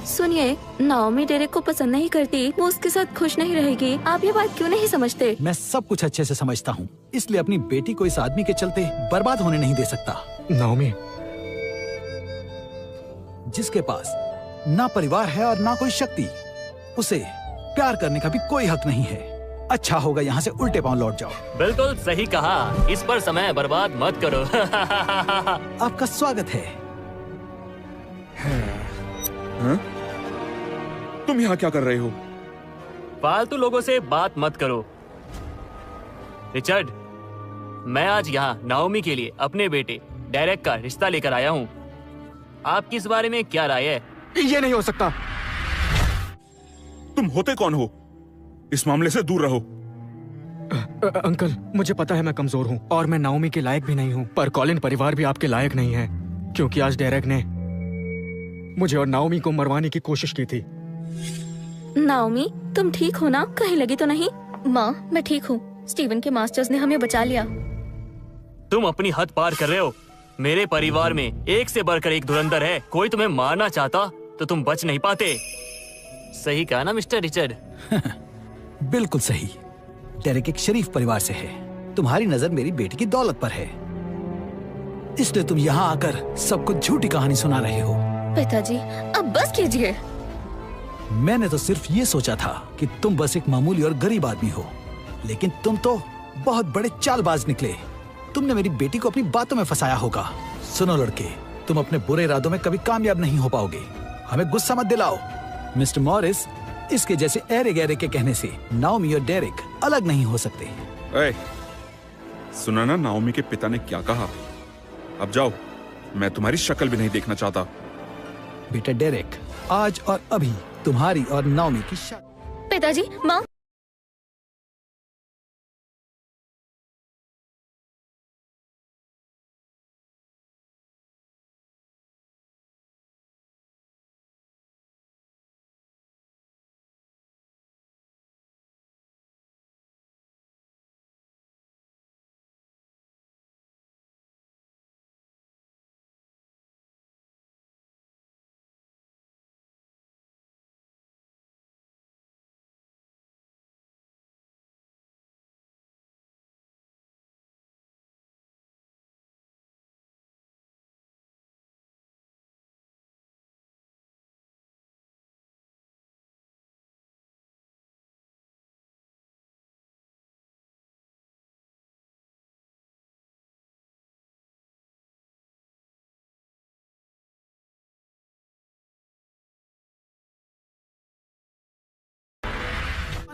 सुनिए, नाओमी डेरेक को पसंद नहीं करती, वो उसके साथ खुश नहीं रहेगी। आप ये बात क्यों नहीं समझते? मैं सब कुछ अच्छे से समझता हूँ, इसलिए अपनी बेटी को इस आदमी के चलते बर्बाद होने नहीं दे सकता। नाओमी, जिसके पास ना परिवार है और ना कोई शक्ति, उसे प्यार करने का भी कोई हक नहीं है। अच्छा होगा यहाँ से उल्टे पांव लौट जाओ। बिल्कुल सही कहा, इस पर समय बर्बाद मत करो। आपका स्वागत है। हाँ? तुम यहाँ क्या कर रहे हो? फालतू लोगों से बात मत करो। रिचर्ड, मैं आज यहाँ नाओमी के लिए अपने बेटे डेरेक का रिश्ता लेकर आया हूँ। आपकी इस बारे में क्या राय है? ये नहीं हो सकता। तुम होते कौन हो? इस मामले से दूर रहो। अंकल, मुझे पता है मैं कमजोर हूँ और मैं नाओमी के लायक भी नहीं हूँ, पर कॉलिन परिवार भी आपके लायक नहीं है, क्योंकि आज डेरेक ने मुझे और नाओमी को मरवाने की कोशिश की थी। नाओमी, तुम ठीक हो ना? कहीं लगी तो नहीं? माँ, मैं ठीक हूँ। स्टीवन के मास्टर्स ने हमें बचा लिया। तुम अपनी हद पार कर रहे हो। मेरे परिवार में एक से बढ़कर एक धुरंधर है। कोई तुम्हें मारना चाहता तो तुम बच नहीं पाते। सही कहा ना मिस्टर रिचर्ड? बिल्कुल सही। डेरेक एक शरीफ परिवार से है। तुम्हारी नजर मेरी बेटी की दौलत पर है, इसलिए तुम यहाँ आकर सबको झूठी कहानी सुना रहे हो। पिताजी, अब बस कीजिए। मैंने तो सिर्फ ये सोचा था कि तुम बस एक मामूली और गरीब आदमी हो, लेकिन तुम तो बहुत बड़े चालबाज निकले। तुमने मेरी बेटी को अपनी बातों में फंसाया होगा। सुनो लड़के, तुम अपने बुरे इरादों में कभी कामयाब नहीं हो पाओगे। हमें गुस्सा मत दिलाओ। मिस्टर मॉरिस, इसके जैसे ऐरे गहरे के कहने से नाओमी और डेरेक अलग नहीं हो सकते। सुना ना नाओमी के पिता ने क्या कहा? अब जाओ, मैं तुम्हारी शक्ल भी नहीं देखना चाहता। बेटा डेरेक, आज और अभी तुम्हारी और नाओमी की शादी। पिताजी, माँ।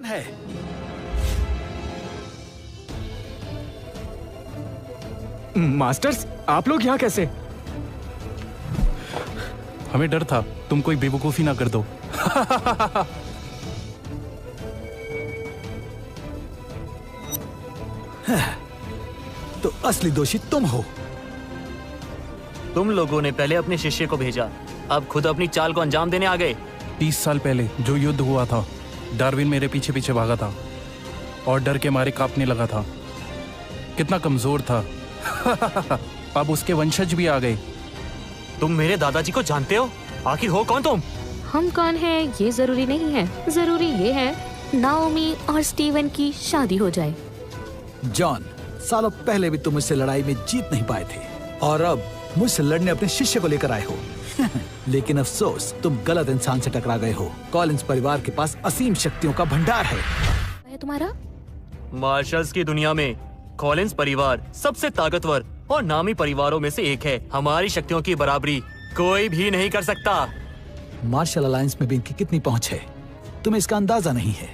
है मास्टर्स, आप लोग यहाँ कैसे? हमें डर था तुम कोई बेवकूफी ना कर दो। तो असली दोषी तुम हो। तुम लोगों ने पहले अपने शिष्य को भेजा, अब खुद अपनी चाल को अंजाम देने आ गए। 30 साल पहले जो युद्ध हुआ था, डार्विन मेरे पीछे पीछे भागा था और डर के मारे कांपने लगा था। कितना कमजोर था। अब उसके वंशज भी आ गए। तुम मेरे दादाजी को जानते हो? आखिर हो कौन तुम? हम कौन हैं ये जरूरी नहीं है, जरूरी ये है नाओमी और स्टीवन की शादी हो जाए। जॉन, सालों पहले भी तुम मुझसे लड़ाई में जीत नहीं पाए थे और अब मुझसे लड़ने अपने शिष्य को लेकर आए हो। लेकिन अफसोस, तुम गलत इंसान से टकरा गए हो। कॉलिंस परिवार के पास असीम शक्तियों का भंडार है। तुम्हारा मार्शल्स की दुनिया में कॉलिंस परिवार सबसे ताकतवर और नामी परिवारों में से एक है। हमारी शक्तियों की बराबरी कोई भी नहीं कर सकता। मार्शल अलायंस में भी इनकी कितनी पहुंच है, तुम्हें इसका अंदाजा नहीं है।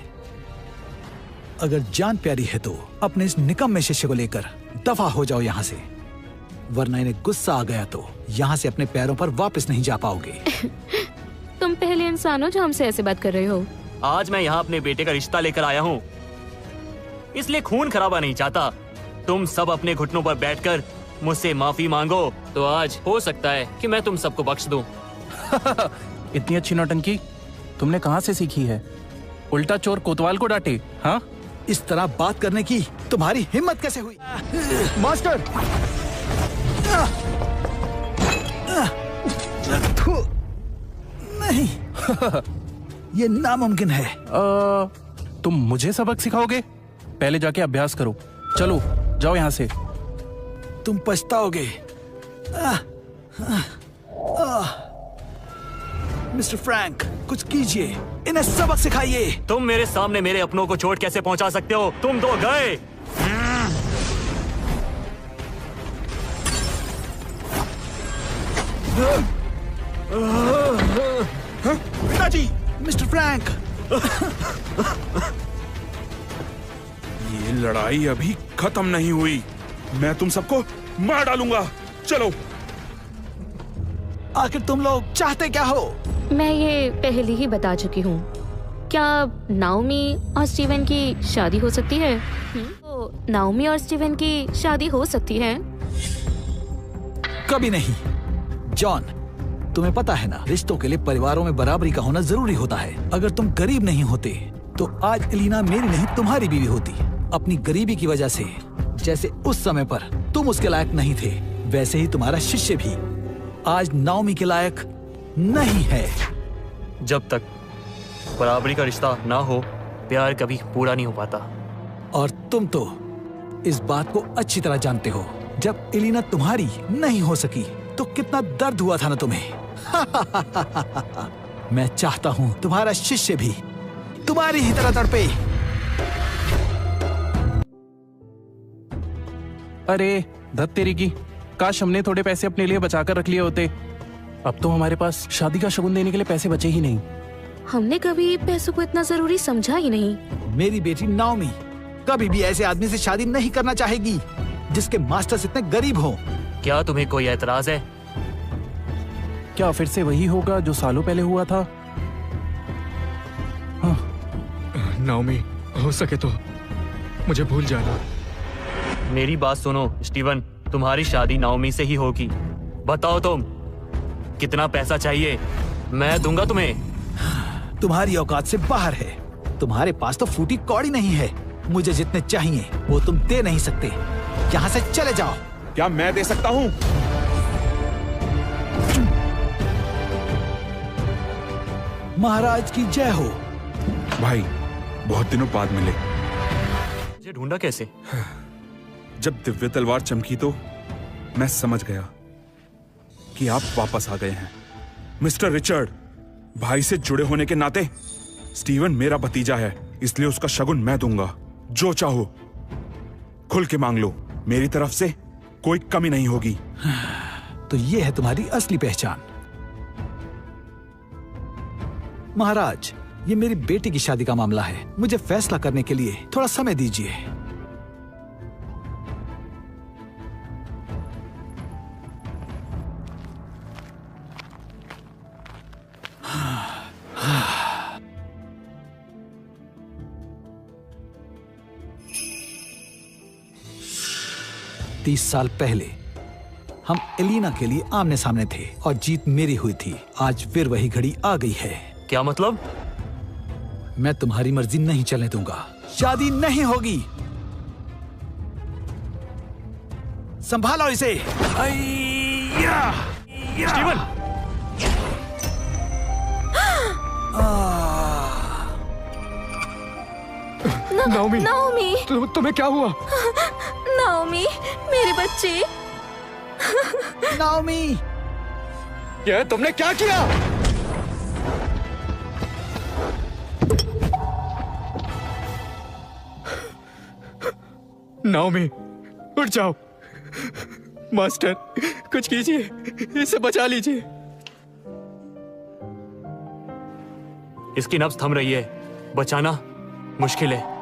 अगर जान प्यारी है तो अपने इस निकम्मे शिष्य को लेकर दफा हो जाओ यहाँ से, वरना इन्हें गुस्सा आ गया तो यहाँ से अपने पैरों पर वापस नहीं जा पाओगे। तुम पहले इंसान हो जो हमसे ऐसे बात कर रहे हो। आज मैं यहाँ अपने बेटे का रिश्ता लेकर आया हूँ, इसलिए खून खराबा नहीं चाहता। तुम सब अपने घुटनों पर बैठकर मुझसे माफी मांगो, तो आज हो सकता है कि मैं तुम सबको बख्श दूं। इतनी अच्छी नौटंकी तुमने कहाँ से सीखी है? उल्टा चोर कोतवाल को डांटे। हाँ, इस तरह बात करने की तुम्हारी हिम्मत कैसे हुई? मास्टर! नहीं, ये नामुमकिन है। तुम मुझे सबक सिखाओगे? पहले जाके अभ्यास करो। चलो जाओ यहाँ से। तुम पछताओगे। मिस्टर फ्रैंक, कुछ कीजिए, इन्हें सबक सिखाइए। तुम मेरे सामने मेरे अपनों को चोट कैसे पहुंचा सकते हो? तुम दो गए। पिताजी! मिस्टर फ्रैंक, ये लड़ाई अभी खत्म नहीं हुई। मैं तुम सबको मार डालूंगा। चलो। आखिर तुम लोग चाहते क्या हो? मैं ये पहले ही बता चुकी हूँ। क्या नाओमी और स्टीवन की शादी हो सकती है? तो नाओमी और स्टीवन की शादी हो सकती है? कभी नहीं। जॉन, तुम्हें पता है ना, रिश्तों के लिए परिवारों में बराबरी का होना जरूरी होता है। अगर तुम गरीब नहीं होते तो आज एलिना मेरी नहीं तुम्हारी बीवी होती। अपनी गरीबी की वजह से, जैसे उस समय पर तुम उसके लायक नहीं थे, वैसे ही तुम्हारा शिष्य भी आज नाओमी के लायक नहीं है। जब तक बराबरी का रिश्ता ना हो, प्यार कभी पूरा नहीं हो पाता। और तुम तो इस बात को अच्छी तरह जानते हो। जब एलिना तुम्हारी नहीं हो सकी तो कितना दर्द हुआ था ना तुम्हें। मैं चाहता हूँ तुम्हारा शिष्य भी तुम्हारी ही तरह तड़पे। अरे धत तेरी की, काश हमने थोड़े पैसे अपने लिए बचा कर रख लिए होते। अब तो हमारे पास शादी का शगुन देने के लिए पैसे बचे ही नहीं। हमने कभी पैसों को इतना जरूरी समझा ही नहीं। मेरी बेटी नाओमी कभी भी ऐसे आदमी से शादी नहीं करना चाहेगी जिसके मास्टर्स इतने गरीब हो। क्या तुम्हें कोई एतराज है? क्या फिर से वही होगा जो सालों पहले हुआ था? नाओमी, हो सके तो मुझे भूल जाना। मेरी बात सुनो स्टीवन, तुम्हारी शादी नाओमी से ही होगी। बताओ तुम कितना पैसा चाहिए? मैं दूंगा तुम्हें। तुम्हारी औकात से बाहर है। तुम्हारे पास तो फूटी कौड़ी नहीं है। मुझे जितने चाहिए वो तुम दे नहीं सकते। यहाँ से चले जाओ। क्या मैं दे सकता हूँ? महाराज की जय हो। भाई, बहुत दिनों बाद मिले। मुझे ढूंढा कैसे? जब दिव्य तलवार चमकी तो मैं समझ गया कि आप वापस आ गए हैं। मिस्टर रिचर्ड, भाई से जुड़े होने के नाते स्टीवन मेरा भतीजा है, इसलिए उसका शगुन मैं दूंगा। जो चाहो खुल के मांग लो, मेरी तरफ से कोई कमी नहीं होगी। तो ये है तुम्हारी असली पहचान। महाराज, ये मेरी बेटी की शादी का मामला है। मुझे फैसला करने के लिए थोड़ा समय दीजिए। तीस साल पहले हम एलिना के लिए आमने सामने थे और जीत मेरी हुई थी। आज फिर वही घड़ी आ गई है। क्या मतलब? मैं तुम्हारी मर्जी नहीं चलने दूंगा। शादी नहीं होगी। संभालो इसे। स्टीवन! नाओमी, नाओमी, तुम्हें क्या हुआ? नाओमी, मेरे बच्चे। नाओमी, ये तुमने क्या किया? नाओमी, उठ जाओ। मास्टर, कुछ कीजिए, इसे बचा लीजिए। इसकी नब्ज थम रही है, बचाना मुश्किल है।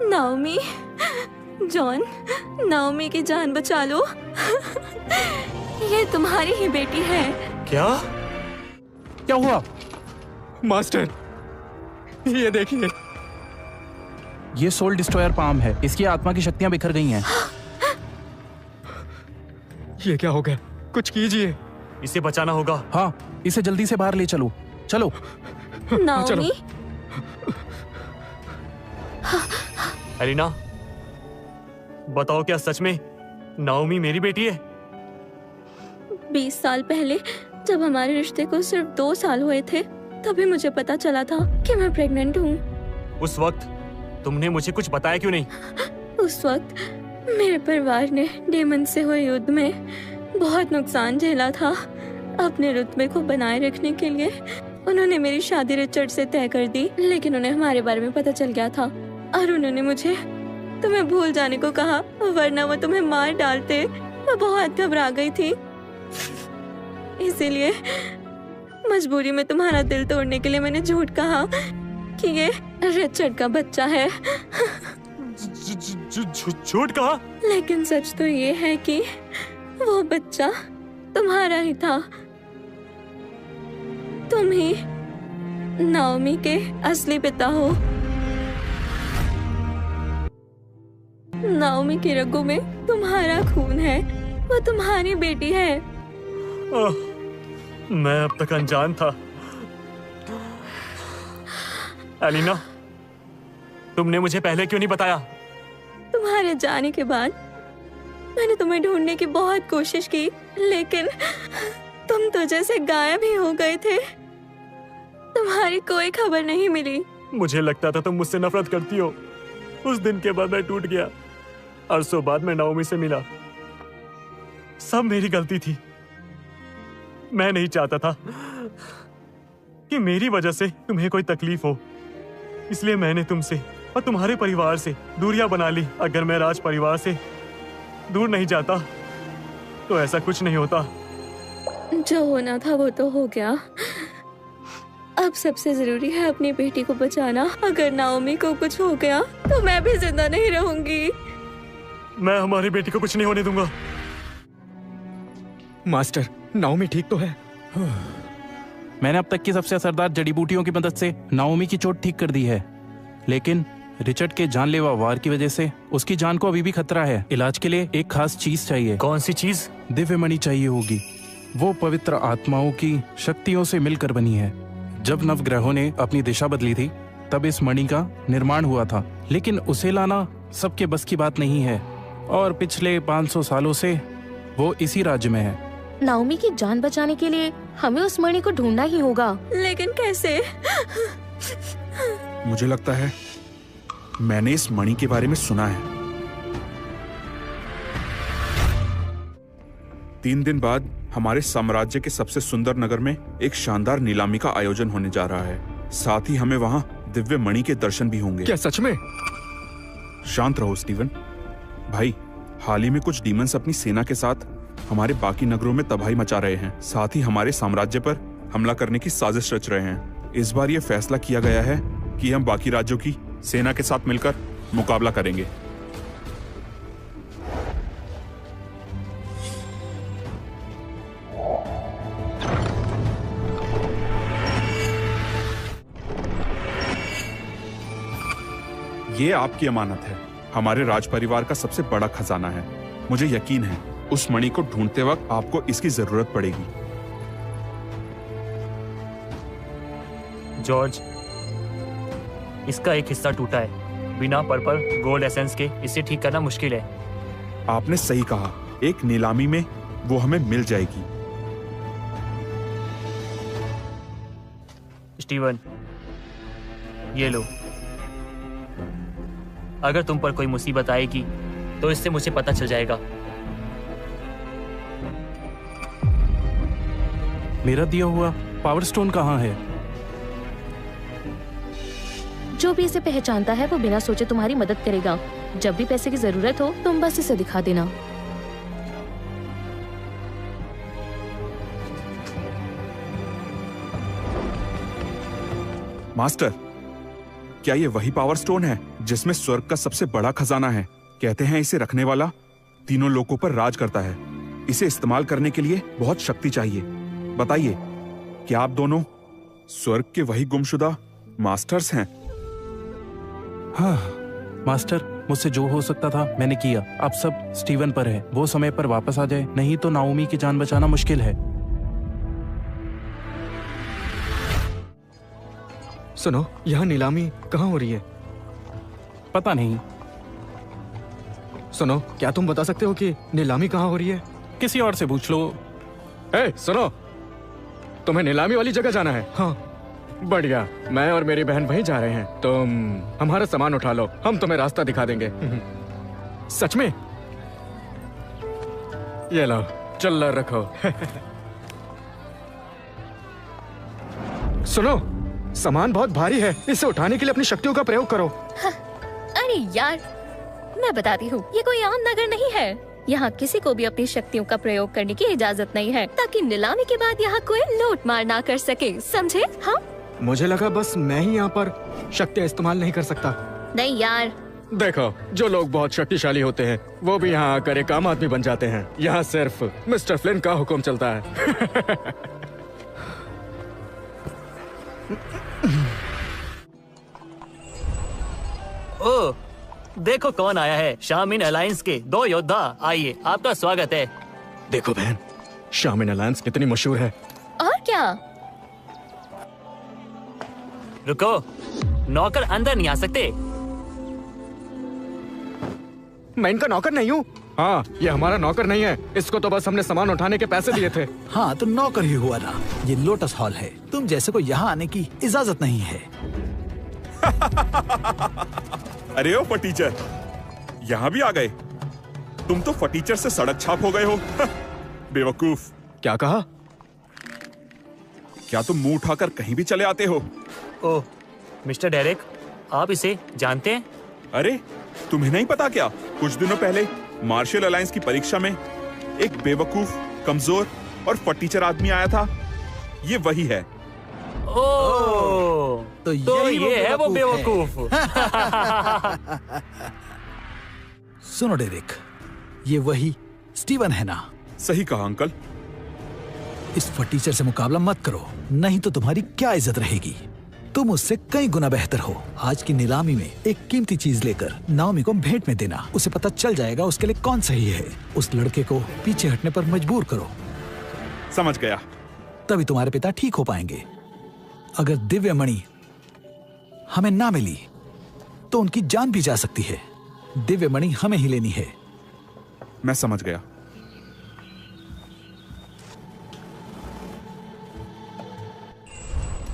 नाओमी, जॉन, नाओमी की जान बचा लो। ये तुम्हारी ही बेटी है। क्या? क्या हुआ? मास्टर, ये देखिए। ये सोल डिस्ट्रॉयर पाम है। इसकी आत्मा की शक्तियां बिखर गई हैं। ये क्या हो गया? कुछ कीजिए। इसे बचाना होगा। हाँ, इसे जल्दी से बाहर ले चलो। चलो। नाओमी, एलिना, बताओ क्या सच में नाओमी मेरी बेटी है? 20 साल पहले जब हमारे रिश्ते को सिर्फ 2 साल हुए थे, तभी मुझे पता चला था कि मैं प्रेग्नेंट हूँ। उस वक्त तुमने मुझे कुछ बताया क्यों नहीं? उस वक्त मेरे परिवार ने डेमन से हुए युद्ध में बहुत नुकसान झेला था। अपने रुतबे को बनाए रखने के लिए उन्होंने मेरी शादी रिचर्ड से तय कर दी, लेकिन उन्हें हमारे बारे में पता चल गया था और उन्होंने मुझे तुम्हें भूल जाने को कहा, वरना वो तुम्हें मार डालते। मैं बहुत घबरा गई थी, इसीलिए मजबूरी में तुम्हारा दिल तोड़ने के लिए मैंने झूठ कहा कि ये रिचर्ड का बच्चा है। झूठ कहा? लेकिन सच तो ये है कि वो बच्चा तुम्हारा ही था। तुम ही नाओमी के असली पिता हो। नाओमी की रगों में तुम्हारा खून है, वो तुम्हारी बेटी है। मैं अब तक अनजान था। एलिना, तुमने मुझे पहले क्यों नहीं बताया? तुम्हारे जाने के बाद मैंने तुम्हें ढूंढने की बहुत कोशिश की, लेकिन तुम तो जैसे गायब ही हो गए थे। तुम्हारी कोई खबर नहीं मिली। मुझे लगता था तुम मुझसे नफरत करती हो। उस दिन के बाद मैं टूट गया। अरसों बाद मैं नाओमी से मिला। सब मेरी गलती थी। मैं नहीं चाहता था कि मेरी वजह से तुम्हें कोई तकलीफ हो, इसलिए मैंने तुमसे और तुम्हारे परिवार से दूरियां बना ली। अगर मैं राज परिवार से दूर नहीं जाता तो ऐसा कुछ नहीं होता। जो होना था वो तो हो गया। अब सबसे जरूरी है अपनी बेटी को बचाना। अगर नाओमी को कुछ हो गया तो मैं भी जिंदा नहीं रहूंगी। मैं हमारी बेटी को कुछ नहीं होने दूंगा। मास्टर, नाओमी ठीक तो है? मैंने अब तक की सबसे असरदार जड़ी बूटियों की मदद से नाओमी की चोट ठीक कर दी है, लेकिन रिचर्ड के जानलेवा वार की वजह से उसकी जान को अभी भी खतरा है। इलाज के लिए एक खास चीज चाहिए। कौन सी चीज? दिव्य मणि चाहिए होगी। वो पवित्र आत्माओं की शक्तियों से मिलकर बनी है। जब नवग्रहों ने अपनी दिशा बदली थी तब इस मणि का निर्माण हुआ था, लेकिन उसे लाना सबके बस की बात नहीं है और पिछले 500 सालों से वो इसी राज्य में है। नाओमी की जान बचाने के लिए हमें उस मणि को ढूंढना ही होगा। लेकिन कैसे? मुझे लगता है मैंने इस मणि के बारे में सुना है। 3 दिन बाद हमारे साम्राज्य के सबसे सुंदर नगर में एक शानदार नीलामी का आयोजन होने जा रहा है। साथ ही हमें वहां दिव्य मणि के दर्शन भी होंगे। क्या सच में? शांत रहो स्टीवन भाई। हाल ही में कुछ डीमंस अपनी सेना के साथ हमारे बाकी नगरों में तबाही मचा रहे हैं। साथ ही हमारे साम्राज्य पर हमला करने की साजिश रच रहे हैं। इस बार यह फैसला किया गया है कि हम बाकी राज्यों की सेना के साथ मिलकर मुकाबला करेंगे। ये आपकी अमानत है, हमारे राज परिवार का सबसे बड़ा खजाना है। मुझे यकीन है उस मणि को ढूंढते वक्त आपको इसकी जरूरत पड़ेगी। जॉर्ज, इसका एक हिस्सा टूटा है। बिना पर्पल गोल्ड एसेंस के इसे ठीक करना मुश्किल है। आपने सही कहा, एक नीलामी में वो हमें मिल जाएगी। स्टीवन, ये लो। अगर तुम पर कोई मुसीबत आएगी तो इससे मुझे पता चल जाएगा। मेरा दिया हुआ पावर स्टोन कहाँ है? जो भी इसे पहचानता है वो बिना सोचे तुम्हारी मदद करेगा। जब भी पैसे की जरूरत हो तुम बस इसे दिखा देना। मास्टर, क्या ये वही पावर स्टोन है जिसमें स्वर्ग का सबसे बड़ा खजाना है? कहते हैं इसे रखने वाला तीनों लोकों पर राज करता है। इसे इस्तेमाल करने के लिए बहुत शक्ति चाहिए। बताइए, क्या आप दोनों स्वर्ग के वही गुमशुदा मास्टर्स हैं? हाँ मास्टर, मुझसे जो हो सकता था मैंने किया। अब सब स्टीवन पर है। वो समय पर वापस आ जाए, नहीं तो नाओमी की जान बचाना मुश्किल है। सुनो, यहाँ नीलामी कहाँ हो रही है? पता नहीं। सुनो, क्या तुम बता सकते हो कि नीलामी कहाँ हो रही है? किसी और से पूछ लो। सुनो, तुम्हें नीलामी वाली जगह जाना है? हाँ, बढ़िया। मैं और मेरी बहन वहीं जा रहे हैं। तुम हमारा सामान उठा लो, हम तुम्हें रास्ता दिखा देंगे। सच में? ये लो, चिल्लर रखो। सुनो, सामान बहुत भारी है, इसे उठाने के लिए अपनी शक्तियों का प्रयोग करो। अरे यार, मैं बताती हूँ, ये कोई आम नगर नहीं है। यहाँ किसी को भी अपनी शक्तियों का प्रयोग करने की इजाजत नहीं है, ताकि नीलामी के बाद यहाँ कोई लूट मार ना कर सके, समझे? हाँ, मुझे लगा बस मैं ही यहाँ पर शक्तियाँ इस्तेमाल नहीं कर सकता। नहीं यार, देखो, जो लोग बहुत शक्तिशाली होते हैं वो भी यहाँ आकर एक आम आदमी बन जाते हैं। यहाँ सिर्फ मिस्टर फ्लिन का हुक्म चलता है। ओ, देखो कौन आया है। शामिन अलायंस के 2 योद्धा, आइए, आपका स्वागत है। देखो बहन, शामिन अलायंस कितनी मशहूर है। और क्या? रुको, नौकर अंदर नहीं आ सकते। मैं इनका नौकर नहीं हूँ। हाँ, ये हमारा नौकर नहीं है, इसको तो बस हमने सामान उठाने के पैसे दिए थे। हाँ, तो नौकर ही हुआ ना। ये लोटस हॉल है, तुम जैसे को यहाँ आने की इजाजत नहीं है। अरे ओ फटीचर, यहाँ भी आ गए। तुम तो फटीचर से सड़क छाप हो गए हो। बेवकूफ। क्या कहा? क्या तुम मुंह उठाकर कहीं भी चले आते हो? ओह, मिस्टर डेरेक, आप इसे जानते हैं? अरे, तुम्हें नहीं पता क्या? कुछ दिनों पहले मार्शल अलायंस की परीक्षा में एक बेवकूफ, कमजोर और फटीचर आदमी आया था। ये वही है। ओह, तो ये है वो बेवकूफ। सुनो डेरेक, ये वही स्टीवन है ना? सही कहा अंकल। इस फटीचर से मुकाबला मत करो, नहीं तो तुम्हारी क्या इज्जत रहेगी। तुम उससे कई गुना बेहतर हो। आज की नीलामी में एक कीमती चीज लेकर नाओमी को भेंट में देना। उसे पता चल जाएगा उसके लिए कौन सही है। उस लड़के को पीछे हटने पर मजबूर करो। समझ गया। तभी तुम्हारे पिता ठीक हो पाएंगे। अगर दिव्य मणि हमें ना मिली तो उनकी जान भी जा सकती है। दिव्य मणि हमें ही लेनी है। मैं समझ गया।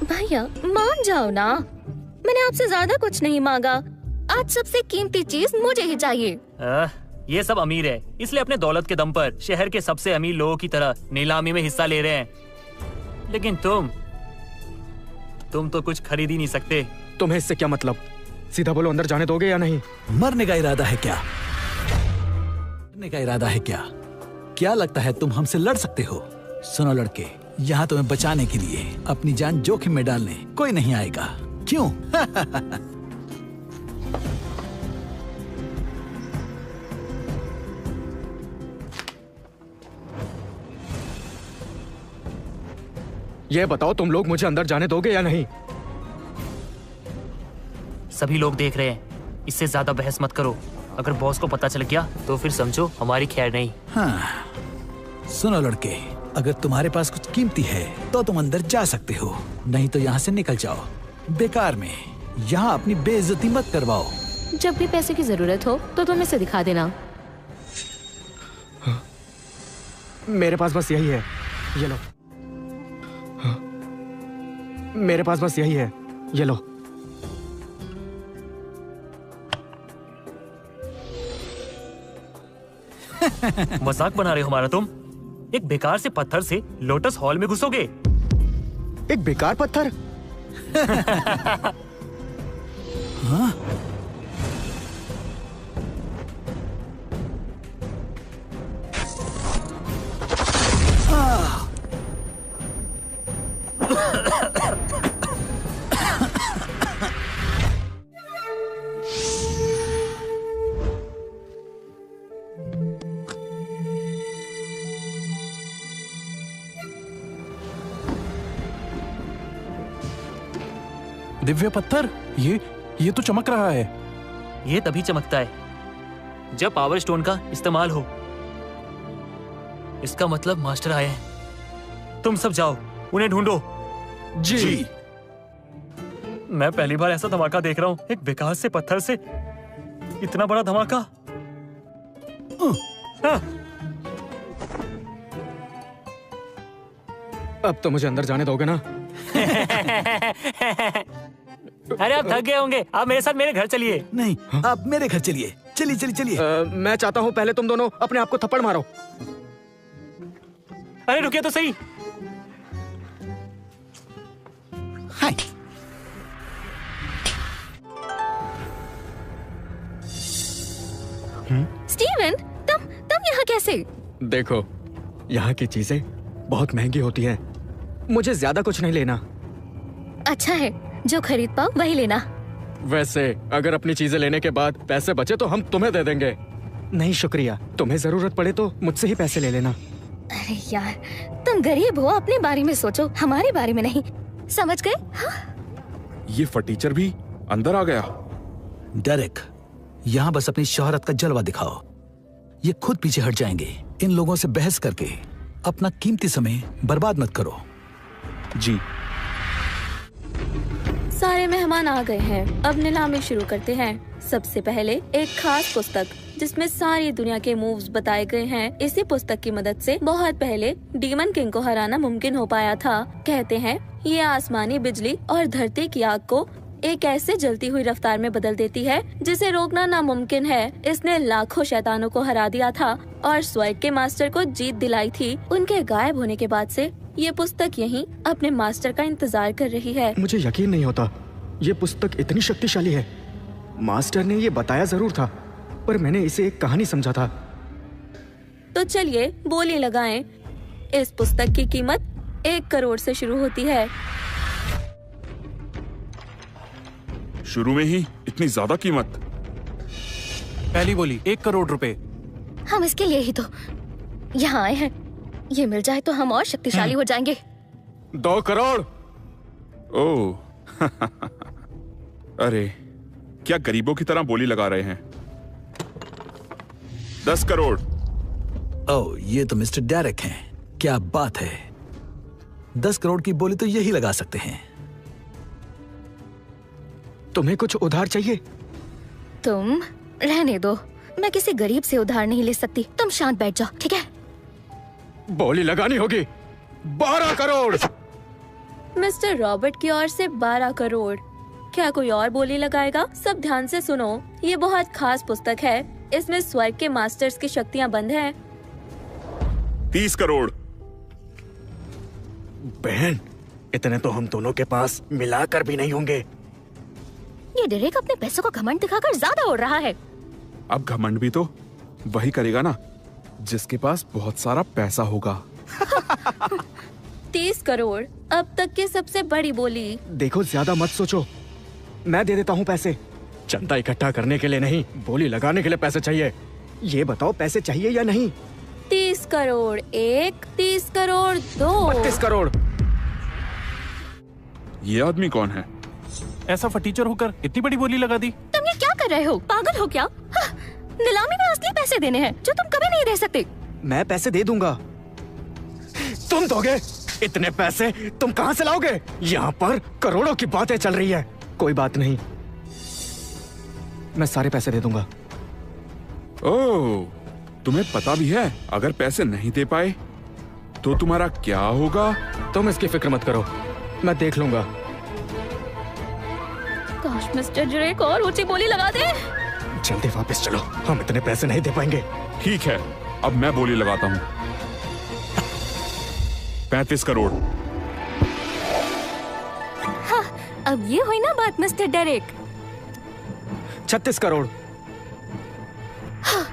भैया मान जाओ ना, मैंने आपसे ज्यादा कुछ नहीं मांगा। आज सबसे कीमती चीज मुझे ही चाहिए। ये सब अमीर है, इसलिए अपने दौलत के दम पर शहर के सबसे अमीर लोगों की तरह नीलामी में हिस्सा ले रहे हैं। लेकिन तुम तो कुछ खरीद ही नहीं सकते। तुम्हें इससे क्या मतलब? सीधा बोलो, अंदर जाने दोगे या नहीं? मरने का इरादा है क्या? मरने का इरादा है क्या? क्या लगता है तुम हमसे लड़ सकते हो? सुनो लड़के, यहाँ तुम्हें बचाने के लिए अपनी जान जोखिम में डालने कोई नहीं आएगा। क्यों? ये बताओ, तुम लोग मुझे अंदर जाने दोगे या नहीं? सभी लोग देख रहे हैं, इससे ज्यादा बहस मत करो। अगर बॉस को पता चल गया तो फिर समझो हमारी खैर नहीं। हाँ, सुनो लड़के, अगर तुम्हारे पास कुछ कीमती है तो तुम अंदर जा सकते हो, नहीं तो यहाँ से निकल जाओ। बेकार में यहाँ अपनी बेइज्जती मत करवाओ। जब भी पैसे की जरूरत हो तो तुम इसे दिखा देना। हाँ, मेरे पास बस यही है, ये लो। हाँ, मेरे पास बस यही है, ये लो। मजाक बना रहे हो हमारा तुम? एक बेकार से पत्थर से लोटस हॉल में घुसोगे? एक बेकार पत्थर? हाँ? दिव्य पत्थर, ये तो चमक रहा है। ये तभी चमकता है जब पावर स्टोन का इस्तेमाल हो। इसका मतलब मास्टर आए हैं। तुम सब जाओ, उन्हें ढूंढो। जी। मैं पहली बार ऐसा धमाका देख रहा हूँ। एक बेकार से पत्थर से इतना बड़ा धमाका। हाँ। अब तो मुझे अंदर जाने दोगे ना? अरे आप थक गए होंगे, आप मेरे साथ मेरे घर चलिए। नहीं, आप मेरे घर चलिए। चलिए चलिए चलिए। मैं चाहता हूँ पहले तुम दोनों अपने आप को थप्पड़ मारो। अरे रुकिए तो सही। हाय। स्टीवन, तुम यहाँ कैसे? देखो, यहाँ की चीजें बहुत महंगी होती हैं। मुझे ज्यादा कुछ नहीं लेना। अच्छा है, जो खरीद पाओ वही लेना। वैसे अगर अपनी चीजें लेने के बाद पैसे बचे तो हम तुम्हें दे देंगे। नहीं शुक्रिया, तुम्हें जरूरत पड़े तो मुझसे ही पैसे ले लेना। अरे यार, तुम गरीब हो, अपने बारे में सोचो, हमारे बारे में नहीं। समझ गए? ये फटीचर भी अंदर आ गया। डेरेक, यहाँ बस अपनी शोहरत का जलवा दिखाओ। ये खुद पीछे हट जाएंगे। इन लोगों से बहस करके अपना कीमती समय बर्बाद मत करो। जी। सारे मेहमान आ गए हैं, अब नीलामी शुरू करते हैं। सबसे पहले एक खास पुस्तक जिसमें सारी दुनिया के मूव्स बताए गए हैं। इसी पुस्तक की मदद से बहुत पहले डीमन किंग को हराना मुमकिन हो पाया था। कहते हैं ये आसमानी बिजली और धरती की आग को एक ऐसे जलती हुई रफ्तार में बदल देती है जिसे रोकना नामुमकिन है। इसने लाखों शैतानों को हरा दिया था और स्वर्ग के मास्टर को जीत दिलाई थी। उनके गायब होने के बाद से ये पुस्तक यहीं अपने मास्टर का इंतजार कर रही है। मुझे यकीन नहीं होता, ये पुस्तक इतनी शक्तिशाली है। मास्टर ने ये बताया जरूर था, पर मैंने इसे एक कहानी समझा था। तो चलिए बोली लगाएं। इस पुस्तक की कीमत 1 करोड़ से शुरू होती है। शुरू में ही इतनी ज्यादा कीमत? पहली बोली 1 करोड़ रुपए। हम इसके लिए ही तो यहाँ आए हैं। ये मिल जाए तो हम और शक्तिशाली हो जाएंगे। 2 करोड़। ओह अरे, क्या गरीबों की तरह बोली लगा रहे हैं? 10 करोड़। ओह, ये तो मिस्टर डेरेक हैं। क्या बात है। 10 करोड़ की बोली तो यही लगा सकते हैं। तुम्हें कुछ उधार चाहिए? तुम रहने दो, मैं किसी गरीब से उधार नहीं ले सकती। तुम शांत बैठ जाओ, ठीक है? बोली लगानी होगी। 12 करोड़। मिस्टर रॉबर्ट की ओर से 12 करोड़। क्या कोई और बोली लगाएगा? सब ध्यान से सुनो, ये बहुत खास पुस्तक है। इसमें स्वर्ग के मास्टर्स की शक्तियाँ बंद हैं। 30 करोड़। बहन, इतने तो हम दोनों के पास मिलाकर भी नहीं होंगे। ये डेरेक अपने पैसों का घमंड दिखाकर ज्यादा उड़ रहा है। अब घमंड भी तो वही करेगा ना जिसके पास बहुत सारा पैसा होगा। 30 करोड़, अब तक की सबसे बड़ी बोली। देखो, ज्यादा मत सोचो, मैं दे देता हूँ पैसे। चंदा इकट्ठा करने के लिए नहीं, बोली लगाने के लिए पैसे चाहिए। ये बताओ, पैसे चाहिए या नहीं? 30 करोड़ 1, 30 करोड़ 2, 32 करोड़। ये आदमी कौन है? ऐसा फटीचर होकर इतनी बड़ी बोली लगा दी। तुम ये क्या कर रहे हो? पागल हो क्या? हाँ, नीलामी में असली पैसे देने हैं जो तुम कभी नहीं दे सकते। मैं पैसे दे दूंगा। तुम दोगे? इतने पैसे तुम कहाँ से लाओगे? यहाँ पर करोड़ों की बातें चल रही है। कोई बात नहीं, मैं सारे पैसे दे दूंगा। ओह, तुम्हें पता भी है अगर पैसे नहीं दे पाए तो तुम्हारा क्या होगा? तुम इसकी फिक्र मत करो, मैं देख लूंगा। काश मिस्टर डेरेक और ऊंची बोली लगा दे। जल्दी वापस चलो, हम इतने पैसे नहीं दे पाएंगे। ठीक है, अब मैं बोली लगाता हूँ। 35 करोड़। हाँ, अब ये हुई ना बात मिस्टर डेरेक। 36 करोड़। हाँ,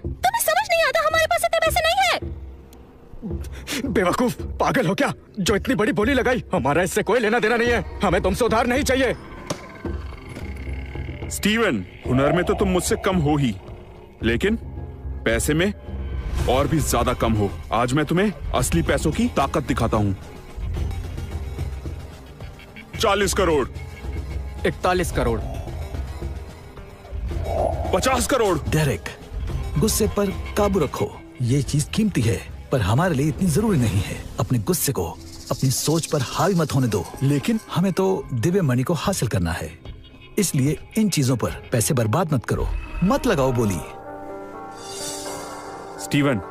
तुम्हें समझ नहीं आता, हमारे पास इतने पैसे नहीं है। बेवकूफ, पागल हो क्या? जो इतनी बड़ी बोली लगाई, हमारा इससे कोई लेना देना नहीं है। हमें तुमसे उधार नहीं चाहिए। स्टीवन, हुनर में तो तुम मुझसे कम हो ही, लेकिन पैसे में और भी ज्यादा कम हो। आज मैं तुम्हें असली पैसों की ताकत दिखाता हूँ। 40 करोड़। 41 करोड़। 50 करोड़। डेरेक, गुस्से पर काबू रखो। ये चीज कीमती है, पर हमारे लिए इतनी जरूरी नहीं है। अपने गुस्से को अपनी सोच पर हावी मत होने दो। लेकिन हमें तो दिव्य मणि को हासिल करना है। इसलिए इन चीजों पर पैसे बर्बाद मत करो, मत लगाओ बोली। स्टीवन,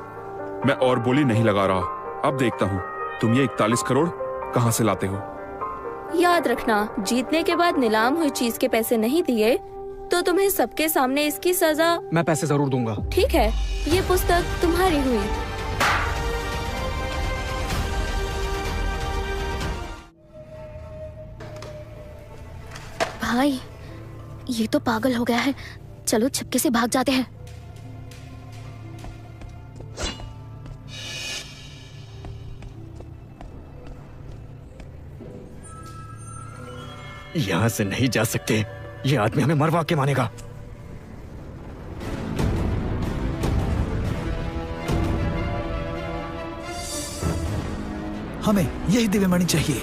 मैं और बोली नहीं लगा रहा। अब देखता हूँ तुम ये 41 करोड़ कहाँ से लाते हो। याद रखना, जीतने के बाद नीलाम हुई चीज के पैसे नहीं दिए तो तुम्हें सबके सामने इसकी सजा। मैं पैसे जरूर दूंगा। ठीक है, ये पुस्तक तुम्हारी हुई। भाई, ये तो पागल हो गया है। चलो छिपके से भाग जाते हैं। यहाँ से नहीं जा सकते, ये आदमी हमें मरवा के मानेगा। हमें यही दिव्य मणि चाहिए।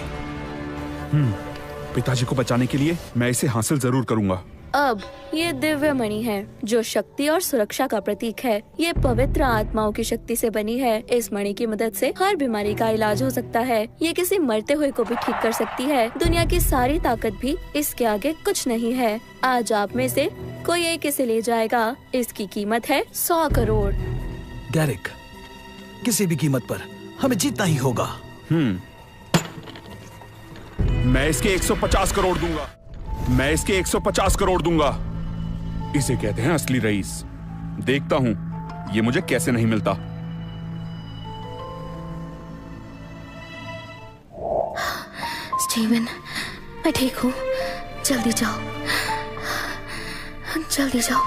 पिताजी को बचाने के लिए मैं इसे हासिल जरूर करूंगा। अब ये दिव्य मणि है जो शक्ति और सुरक्षा का प्रतीक है। ये पवित्र आत्माओं की शक्ति से बनी है। इस मणि की मदद से हर बीमारी का इलाज हो सकता है। ये किसी मरते हुए को भी ठीक कर सकती है। दुनिया की सारी ताकत भी इसके आगे कुछ नहीं है। आज आप में से कोई एक इसे ले जाएगा। इसकी कीमत है 100 करोड़। डेरेक, किसी भी कीमत पर हमें जीतना ही होगा। मैं इसके 150 करोड़ दूंगा। मैं इसके 150 करोड़ दूंगा। इसे कहते हैं असली रईस। देखता हूं ये मुझे कैसे नहीं मिलता। स्टीवन, मैं ठीक हूँ। जल्दी जाओ, जल्दी जाओ।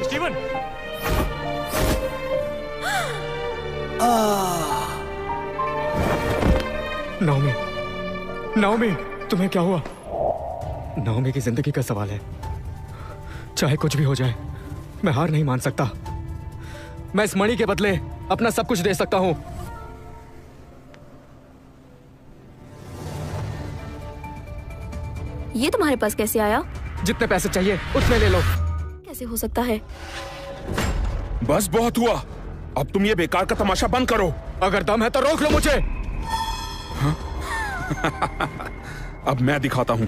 स्टीवन! नाओमी, नाओमी, तुम्हें क्या हुआ? नाओमी की जिंदगी का सवाल है। चाहे कुछ भी हो जाए, मैं हार नहीं मान सकता। मैं इस मणि के बदले अपना सब कुछ दे सकता हूं। ये तुम्हारे पास कैसे आया? जितने पैसे चाहिए उतने ले लो। कैसे हो सकता है? बस बहुत हुआ। अब तुम ये बेकार का तमाशा बंद करो। अगर दम है तो रोक लो मुझे। अब मैं दिखाता हूं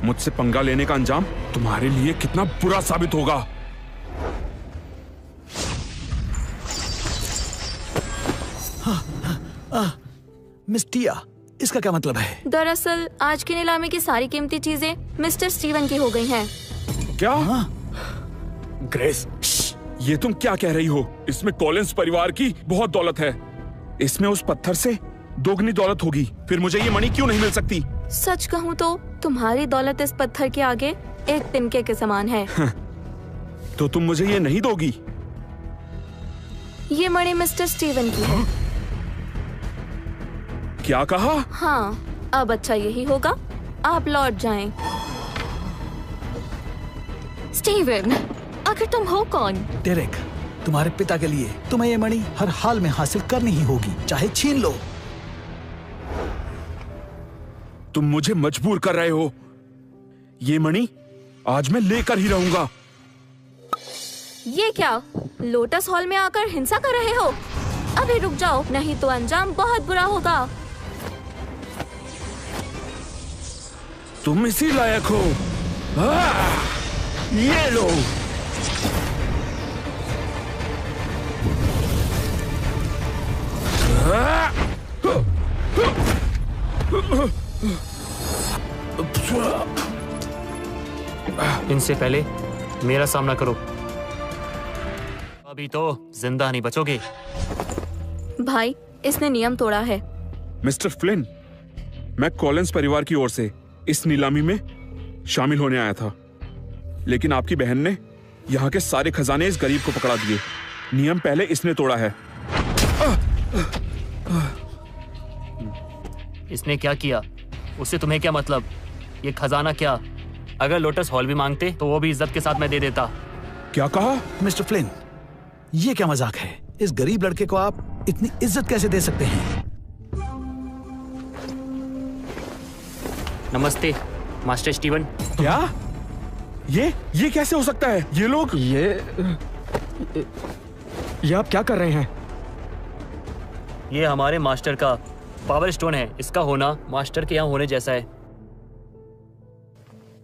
मुझसे पंगा लेने का अंजाम तुम्हारे लिए कितना बुरा साबित होगा। मिस टिया, इसका क्या मतलब है? दरअसल आज की नीलामी की सारी कीमती चीजें मिस्टर स्टीवन की हो गई हैं। क्या? ग्रेस, ये तुम क्या कह रही हो? इसमें कॉलिंस परिवार की बहुत दौलत है। इसमें उस पत्थर से दोगुनी दौलत होगी। फिर मुझे ये मणि क्यों नहीं मिल सकती? सच कहूँ तो तुम्हारी दौलत इस पत्थर के आगे एक तिनके के समान है। तो तुम मुझे ये नहीं दोगी? ये मणि मिस्टर स्टीवन की है। क्या कहा? हाँ, अब अच्छा यही होगा, आप लौट जाएं। स्टीवन, आखिर तुम हो कौन? डेरेक, तुम्हारे पिता के लिए तुम्हें ये मणि हर हाल में हासिल करनी ही होगी, चाहे छीन लो। तुम मुझे मजबूर कर रहे हो। ये मणि आज मैं लेकर ही रहूंगा। ये क्या, लोटस हॉल में आकर हिंसा कर रहे हो? अभी रुक जाओ, नहीं तो अंजाम बहुत बुरा होगा। तुम इसी लायक हो। ये लो। इनसे पहले मेरा सामना करो। अभी तो जिंदा नहीं बचोगे। भाई, इसने नियम तोड़ा है। मिस्टर फ्लिन, मैं कॉलिंस परिवार की ओर से इस नीलामी में शामिल होने आया था, लेकिन आपकी बहन ने यहाँ के सारे खजाने इस गरीब को पकड़ा दिए। नियम पहले इसने तोड़ा है। इसने क्या किया, उससे तुम्हें क्या मतलब? ये खजाना क्या? अगर लोटस हॉल भी मांगते तो वो भी इज्जत के साथ मैं दे देता। क्या कहा? मिस्टर फ्लिन, ये क्या मजाक है? इस गरीब लड़के को आप इतनी इज्जत कैसे दे सकते हैं? नमस्ते मास्टर स्टीवन। क्या? ये कैसे हो सकता है? ये लोग ये आप क्या कर रहे हैं? ये हमारे मास्टर का पावर स्टोन है। इसका होना मास्टर के यहाँ होने जैसा है।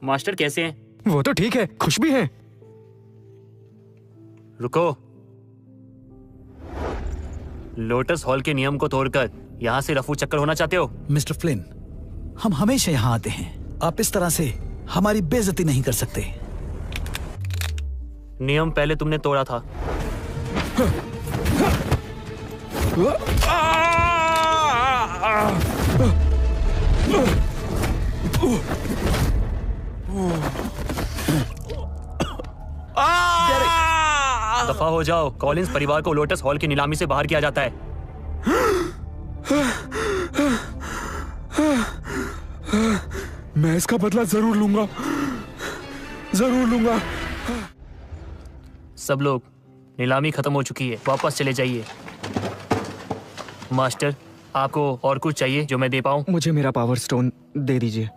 मास्टर कैसे हैं? वो तो ठीक है, खुश भी है। रुको। लोटस हॉल के नियम को तोड़कर यहाँ से रफू चक्कर होना चाहते हो? मिस्टर फ्लिन, हम हमेशा यहाँ आते हैं। आप इस तरह से हमारी बेइज्जती नहीं कर सकते। नियम पहले तुमने तोड़ा था। दफा हो जाओ। कॉलिंस परिवार को लोटस हॉल की नीलामी से बाहर किया जाता है। मैं इसका बदला जरूर लूंगा, जरूर लूंगा। सब लोग, नीलामी खत्म हो चुकी है, वापस चले जाइए। मास्टर, आपको और कुछ चाहिए जो मैं दे पाऊं? मुझे मेरा पावर स्टोन दे दीजिए।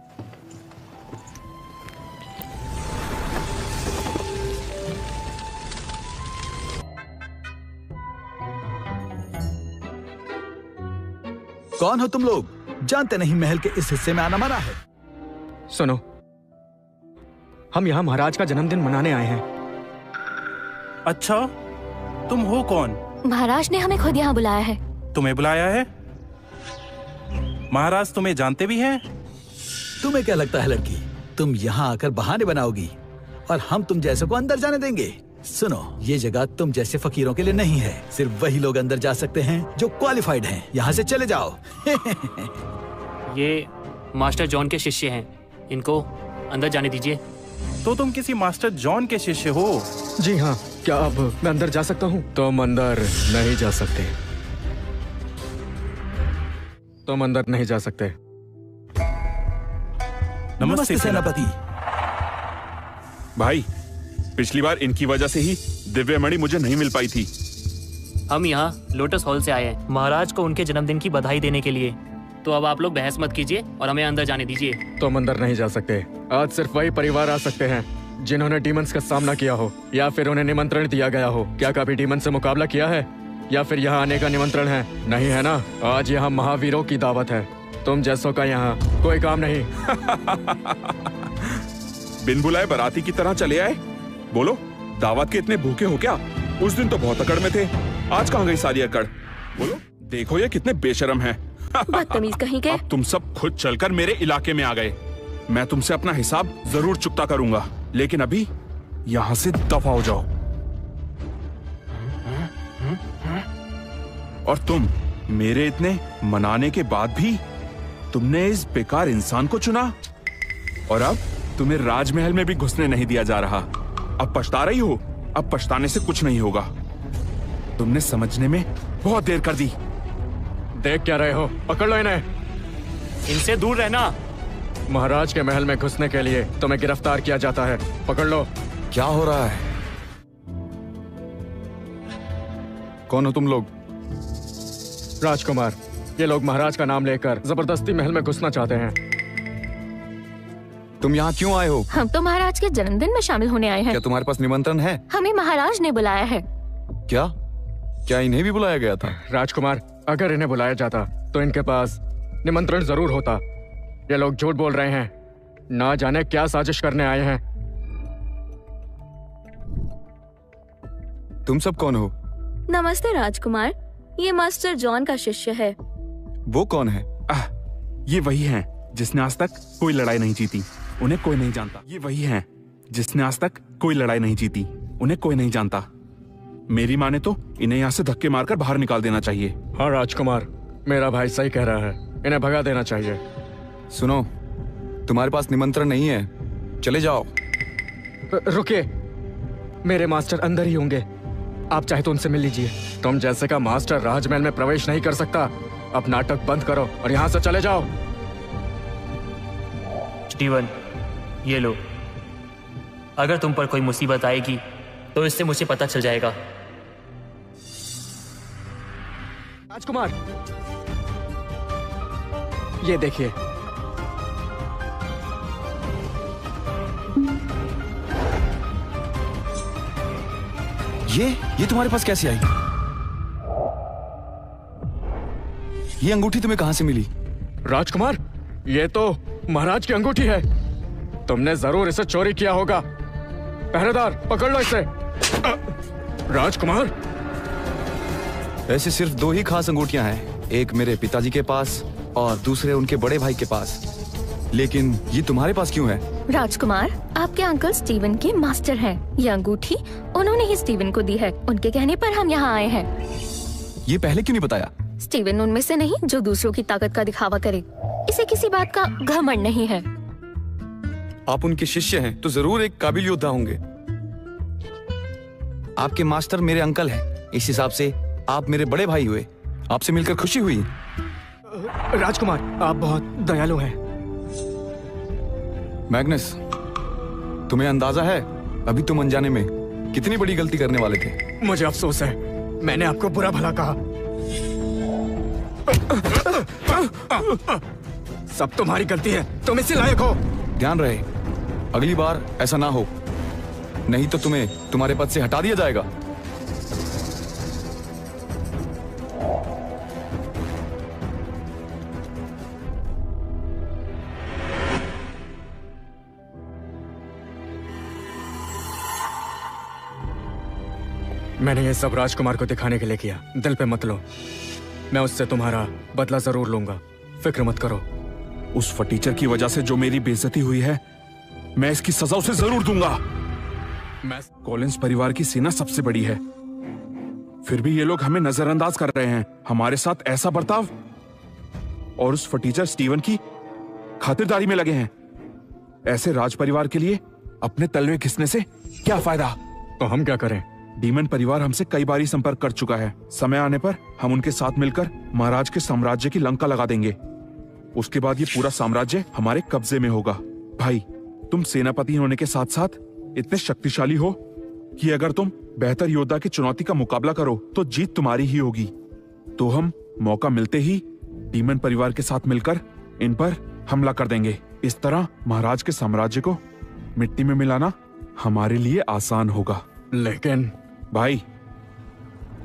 कौन हो तुम लोग? जानते नहीं महल के इस हिस्से में आना मना है। सुनो, हम यहाँ महाराज का जन्मदिन मनाने आए हैं। अच्छा, तुम हो कौन? महाराज ने हमें खुद यहाँ बुलाया है। तुम्हें बुलाया है? महाराज तुम्हें जानते भी हैं? तुम्हें क्या लगता है लड़की, तुम यहाँ आकर बहाने बनाओगी और हम तुम जैसे को अंदर जाने देंगे? सुनो, ये जगह तुम जैसे फकीरों के लिए नहीं है। सिर्फ वही लोग अंदर जा सकते हैं जो क्वालिफाइड हैं। यहाँ से चले जाओ। ये मास्टर जॉन के शिष्य हैं, इनको अंदर जाने दीजिए। तो तुम किसी मास्टर जॉन के शिष्य हो? जी हाँ। क्या अब मैं अंदर जा सकता हूँ? तुम अंदर नहीं जा सकते। तुम अंदर नहीं जा सकते। नमस्ते सेनापति। भाई, पिछली बार इनकी वजह से ही दिव्य मणि मुझे नहीं मिल पाई थी। हम यहाँ लोटस हॉल से आए हैं महाराज को उनके जन्मदिन की बधाई देने के लिए। तो अब आप लोग बहस मत कीजिए और हमें अंदर जाने दीजिए। तुम अंदर नहीं जा सकते। आज सिर्फ वही परिवार आ सकते हैं जिन्होंने डीमंस का सामना किया हो या फिर उन्हें निमंत्रण दिया गया हो। क्या कभी डीमन से मुकाबला किया है या फिर यहाँ आने का निमंत्रण है? नहीं है ना? आज यहाँ महावीरों की दावत है। तुम जैसों का यहाँ कोई काम नहीं। बिन बुलाए बाराती की तरह चले आए। बोलो, दावत के इतने भूखे हो क्या? उस दिन तो बहुत अकड़ में थे, आज कहाँ गई सारी अकड़? बोलो, देखो ये कितने बेशरम हैं। बदतमीज कहीं के। अब तुम सब खुद चलकर मेरे इलाके में आ गए। मैं तुमसे अपना हिसाब जरूर चुकता करूंगा, लेकिन अभी यहाँ से दफा हो जाओ। और तुम, मेरे इतने मनाने के बाद भी तुमने इस बेकार इंसान को चुना और अब तुम्हें राजमहल में भी घुसने नहीं दिया जा रहा। अब पछता रही हो? अब पछताने से कुछ नहीं होगा। तुमने समझने में बहुत देर कर दी। देख क्या रहे हो? पकड़ लो इन्हें। इनसे दूर रहना। महाराज के महल में घुसने के लिए तुम्हें गिरफ्तार किया जाता है। पकड़ लो। क्या हो रहा है? कौन हो तुम लोग? राजकुमार, ये लोग महाराज का नाम लेकर जबरदस्ती महल में घुसना चाहते हैं। तुम यहाँ क्यों आए हो? हम तो महाराज के जन्मदिन में शामिल होने आए हैं। क्या तुम्हारे पास निमंत्रण है? हमें महाराज ने बुलाया है। क्या क्या इन्हें भी बुलाया गया था? राजकुमार, अगर इन्हें बुलाया जाता तो इनके पास निमंत्रण जरूर होता। ये लोग झूठ बोल रहे हैं। ना जाने क्या साजिश करने आए हैं। तुम सब कौन हो? नमस्ते राजकुमार, ये मास्टर जॉन का शिष्य है। वो कौन है? ये वही हैं जिसने आज तक कोई लड़ाई नहीं जीती। उन्हें कोई नहीं जानता। ये वही हैं जिसने आज तक कोई लड़ाई नहीं जीती। उन्हें कोई नहीं जानता। मेरी माने तो इन्हें यहाँ से धक्के मारकर बाहर निकाल देना चाहिए। हाँ राजकुमार, मेरा भाई सही कह रहा है। इन्हें भगा देना चाहिए। सुनो, तुम्हारे पास निमंत्रण नहीं है, चले जाओ। रुकिए, मेरे मास्टर अंदर ही होंगे। आप चाहे तो उनसे मिल लीजिए। तुम जैसे का मास्टर राजमहल में प्रवेश नहीं कर सकता। अब नाटक बंद करो और यहाँ से चले जाओ। स्टीवन, ये लो। अगर तुम पर कोई मुसीबत आएगी तो इससे मुझे पता चल जाएगा। राजकुमार, ये देखिए। ये तुम्हारे पास कैसे आई? ये अंगूठी तुम्हें कहां से मिली? राजकुमार, ये तो महाराज की अंगूठी है। तुमने जरूर इसे चोरी किया होगा। पहरेदार, पकड़ लो इसे। राजकुमार, ऐसे सिर्फ 2 ही खास अंगूठियां हैं, एक मेरे पिताजी के पास और दूसरे उनके बड़े भाई के पास। लेकिन ये तुम्हारे पास क्यों है? राजकुमार, आपके अंकल स्टीवन के मास्टर हैं। ये अंगूठी उन्होंने ही स्टीवन को दी है। उनके कहने पर हम यहाँ आए हैं। ये पहले क्यों नहीं बताया? स्टीवन उनमें से नहीं जो दूसरों की ताकत का दिखावा करे। इसे किसी बात का घमंड नहीं है। आप उनके शिष्य हैं तो जरूर एक काबिल योद्धा होंगे। आपके मास्टर मेरे अंकल हैं, इस हिसाब से आप मेरे बड़े भाई हुए। आपसे मिलकर खुशी हुई। राजकुमार, आप बहुत दयालु हैं। मैग्नस, तुम्हें अंदाजा है अभी तुम अनजाने में कितनी बड़ी गलती करने वाले थे? मुझे अफसोस है, मैंने आपको बुरा भला कहा। सब तुम्हारी गलती है, तुम इसी लायक हो। ध्यान रहे, अगली बार ऐसा ना हो, नहीं तो तुम्हें तुम्हारे पद से हटा दिया जाएगा। मैंने ये सब राजकुमार को दिखाने के लिए किया, दिल पे मत लो। मैं उससे तुम्हारा बदला जरूर लूंगा, फिक्र मत करो। उस फटीचर की वजह से जो मेरी बेइज्जती हुई है, मैं इसकी सजा उसे जरूर दूंगा। कॉलिंस परिवार की सेना सबसे बड़ी है, फिर भी ये लोग हमें नजरअंदाज कर रहे हैं। हमारे साथ ऐसा बर्ताव, और उस फटीचर स्टीवन की खातिरदारी में लगे हैं। ऐसे राज परिवार के लिए अपने तलवे घिसने से क्या फायदा? तो हम क्या करें? डीमन परिवार हमसे कई बार संपर्क कर चुका है। समय आने पर हम उनके साथ मिलकर महाराज के साम्राज्य की लंका लगा देंगे। उसके बाद ये पूरा साम्राज्य हमारे कब्जे में होगा। भाई, तुम सेनापति होने के साथ साथ इतने शक्तिशाली हो कि अगर तुम बेहतर योद्धा की चुनौती का मुकाबला करो तो जीत तुम्हारी ही होगी। तो हम मौका मिलते ही डीमन परिवार के साथ मिलकर इन पर हमला कर देंगे। इस तरह महाराज के साम्राज्य को मिट्टी में मिलाना हमारे लिए आसान होगा। लेकिन भाई,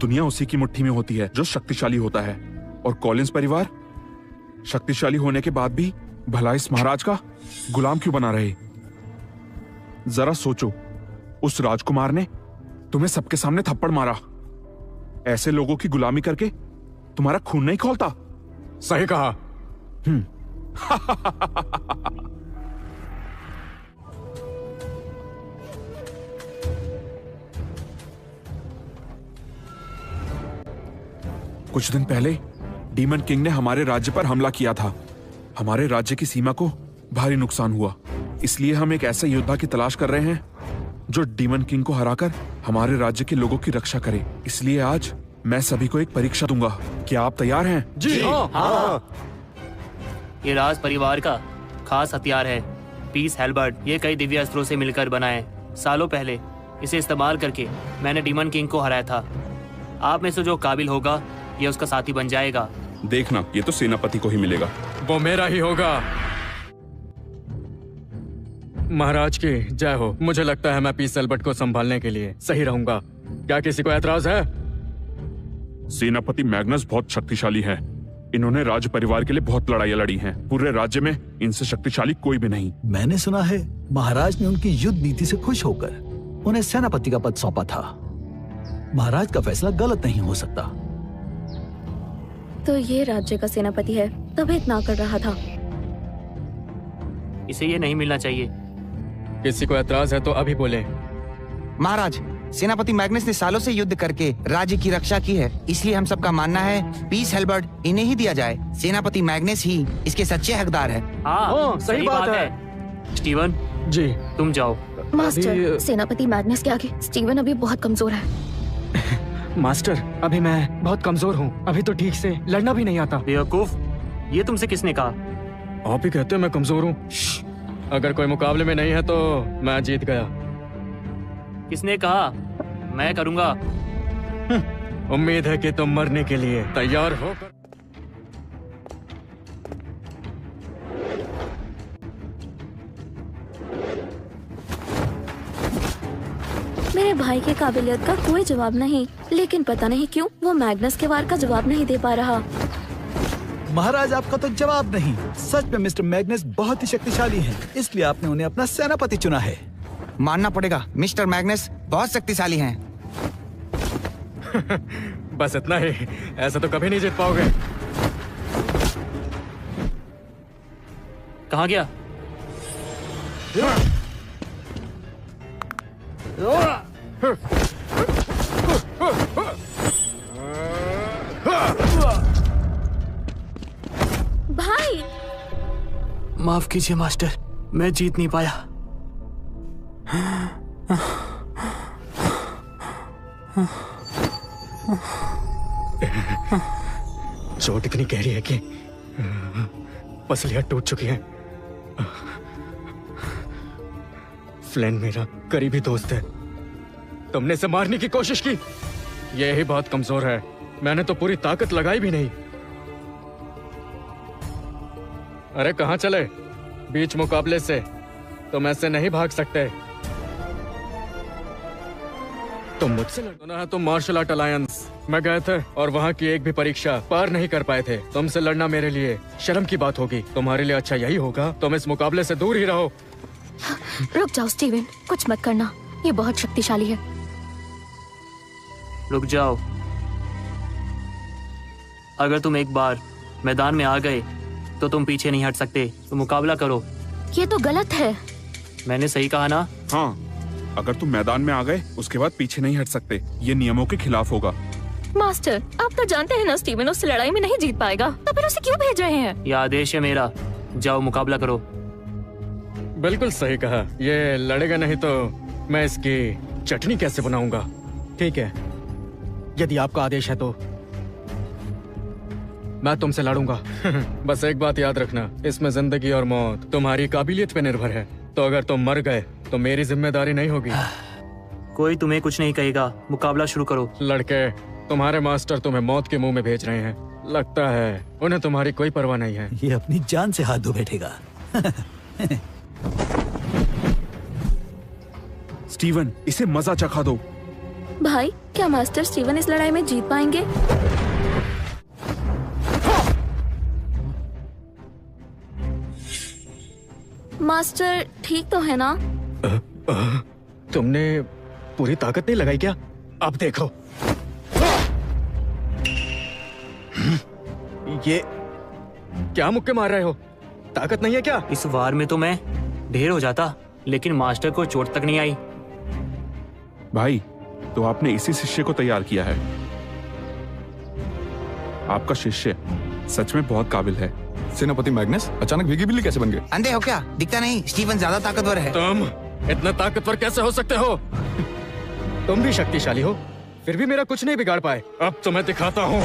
दुनिया उसी की मुट्ठी में होती है जो शक्तिशाली होता है, और कॉलिंस परिवार शक्तिशाली होने के बाद भी भला इस महाराज का गुलाम क्यों बना रहे? जरा सोचो, उस राजकुमार ने तुम्हें सबके सामने थप्पड़ मारा। ऐसे लोगों की गुलामी करके तुम्हारा खून नहीं खौलता? सही कहा। कुछ दिन पहले डीमन किंग ने हमारे राज्य पर हमला किया था। हमारे राज्य की सीमा को भारी नुकसान हुआ, इसलिए हम एक ऐसे योद्धा की तलाश कर रहे हैं जो डीमन किंग को हराकर हमारे राज्य के लोगों की रक्षा करे। इसलिए आज मैं सभी को एक परीक्षा दूंगा। क्या आप तैयार हैं? जी हाँ। ये राज परिवार का खास हथियार है, पीस हेल्बर्ट। ये कई दिव्य अस्त्रों से मिलकर बना है। सालों पहले इसे इस्तेमाल करके मैंने डीमन किंग को हराया था। आप में से जो काबिल होगा ये उसका साथी बन जाएगा। देखना, ये तो सेनापति को ही मिलेगा। वो मेरा ही होगा। महाराज की जय हो। मुझे लगता है मैं पीस हेल्बर्ट को संभालने के लिए सही रहूंगा। क्या किसी को ऐतराज है? सेनापति मैग्नस बहुत शक्तिशाली है। इन्होंने राज परिवार के लिए बहुत लड़ाइयाँ लड़ी हैं। पूरे राज्य में इनसे शक्तिशाली कोई भी नहीं। मैंने सुना है महाराज ने उनकी युद्ध नीति से खुश होकर उन्हें सेनापति का पद सौंपा था। महाराज का फैसला गलत नहीं हो सकता। तो ये राज्य का सेनापति है, तभी इतना कर रहा था। इसे ये नहीं मिलना चाहिए। किसी को ऐतराज है तो अभी बोले। महाराज, सेनापति मैग्नस ने सालों से युद्ध करके राज्य की रक्षा की है, इसलिए हम सबका मानना है पीस हेल्बर्ट इन्हें ही दिया जाए। सेनापति मैग्नस ही इसके सच्चे हकदार है। हाँ, सही बात है। स्टीवन जी, तुम जाओ। मास्टर, सेनापति मैग्नस के आगे स्टीवन अभी बहुत कमजोर है। मास्टर, अभी मैं बहुत कमजोर हूँ। अभी तो ठीक से लड़ना भी नहीं आता। बेवकूफ, ये तुमसे किसने कहा? आप ही कहते हैं मैं कमजोर हूँ। अगर कोई मुकाबले में नहीं है तो मैं जीत गया। किसने कहा? मैं करूँगा। उम्मीद है कि तुम मरने के लिए तैयार हो। मेरे भाई की काबिलियत का कोई जवाब नहीं, लेकिन पता नहीं क्यों वो मैग्नस के वार का जवाब नहीं दे पा रहा। महाराज आपका तो जवाब नहीं। सच में मिस्टर मैग्नस बहुत ही शक्तिशाली हैं, इसलिए आपने उन्हें अपना सेनापति चुना है। मानना पड़ेगा, मिस्टर मैग्नस बहुत शक्तिशाली हैं। बस इतना ही, ऐसा तो कभी नहीं जीत पाओगे। कहाँ गया? भाई माफ कीजिए मास्टर, मैं जीत नहीं पाया। चोट इतनी गहरी है कि पसलियां टूट चुकी हैं। फ्लेन मेरा करीबी दोस्त है, तुमने इसे मारने की कोशिश की। यह ही बहुत कमजोर है, मैंने तो पूरी ताकत लगाई भी नहीं। अरे कहां चले? बीच मुकाबले से तुम ऐसे नहीं भाग सकते। तुम मुझसे लड़ना है तो मार्शल आर्ट अलायंस में गए थे और वहाँ की एक भी परीक्षा पार नहीं कर पाए थे। तुमसे लड़ना मेरे लिए शर्म की बात होगी। तुम्हारे लिए अच्छा यही होगा तुम इस मुकाबले से दूर ही रहो। रुक जाओ स्टीवन, कुछ मत करना, ये बहुत शक्तिशाली है। रुक जाओ, अगर तुम एक बार मैदान में आ गए तो तुम पीछे नहीं हट सकते, तो मुकाबला करो। ये तो गलत है। मैंने सही कहा ना? हाँ, अगर तुम मैदान में आ गए उसके बाद पीछे नहीं हट सकते, ये नियमों के खिलाफ होगा। मास्टर, आप तो जानते हैं ना स्टीवन उस लड़ाई में नहीं जीत पाएगा, तो फिर उसे क्यों भेज रहे हैं? यह आदेश है मेरा, जाओ मुकाबला करो। बिल्कुल सही कहा, ये लड़ेगा नहीं तो मैं इसकी चटनी कैसे बनाऊंगा। ठीक है, यदि आपका आदेश है तो मैं तुमसे लड़ूंगा। बस एक बात याद रखना, इसमें जिंदगी और मौत तुम्हारी काबिलियत पे निर्भर है, तो अगर तुम मर गए तो मेरी जिम्मेदारी नहीं होगी। कोई तुम्हें कुछ नहीं कहेगा, मुकाबला शुरू करो। लड़के, तुम्हारे मास्टर तुम्हें मौत के मुंह में भेज रहे हैं। लगता है उन्हें तुम्हारी कोई परवाह नहीं है। ये अपनी जान से हाथ धो बैठेगा। स्टीवन, इसे मजा चखा दो। भाई, क्या मास्टर स्टीवन इस लड़ाई में जीत पाएंगे? मास्टर ठीक तो है ना? तुमने पूरी ताकत नहीं लगाई क्या? अब देखो। ये क्या मुक्के मार रहे हो? ताकत नहीं है क्या? इस वार में तो मैं ढेर हो जाता, लेकिन मास्टर को चोट तक नहीं आई। भाई, तो आपने इसी शिष्य को तैयार किया है। आपका शिष्य सच में बहुत काबिल है। सेनापति मैग्नस अचानक भीगी बिल्ली कैसे बन गए? अंधे हो क्या? दिखता नहीं स्टीवन ज्यादा ताकतवर है। तुम इतना ताकतवर कैसे हो सकते हो? तुम भी शक्तिशाली हो, फिर भी मेरा कुछ नहीं बिगाड़ पाए। अब तो मैं दिखाता हूँ।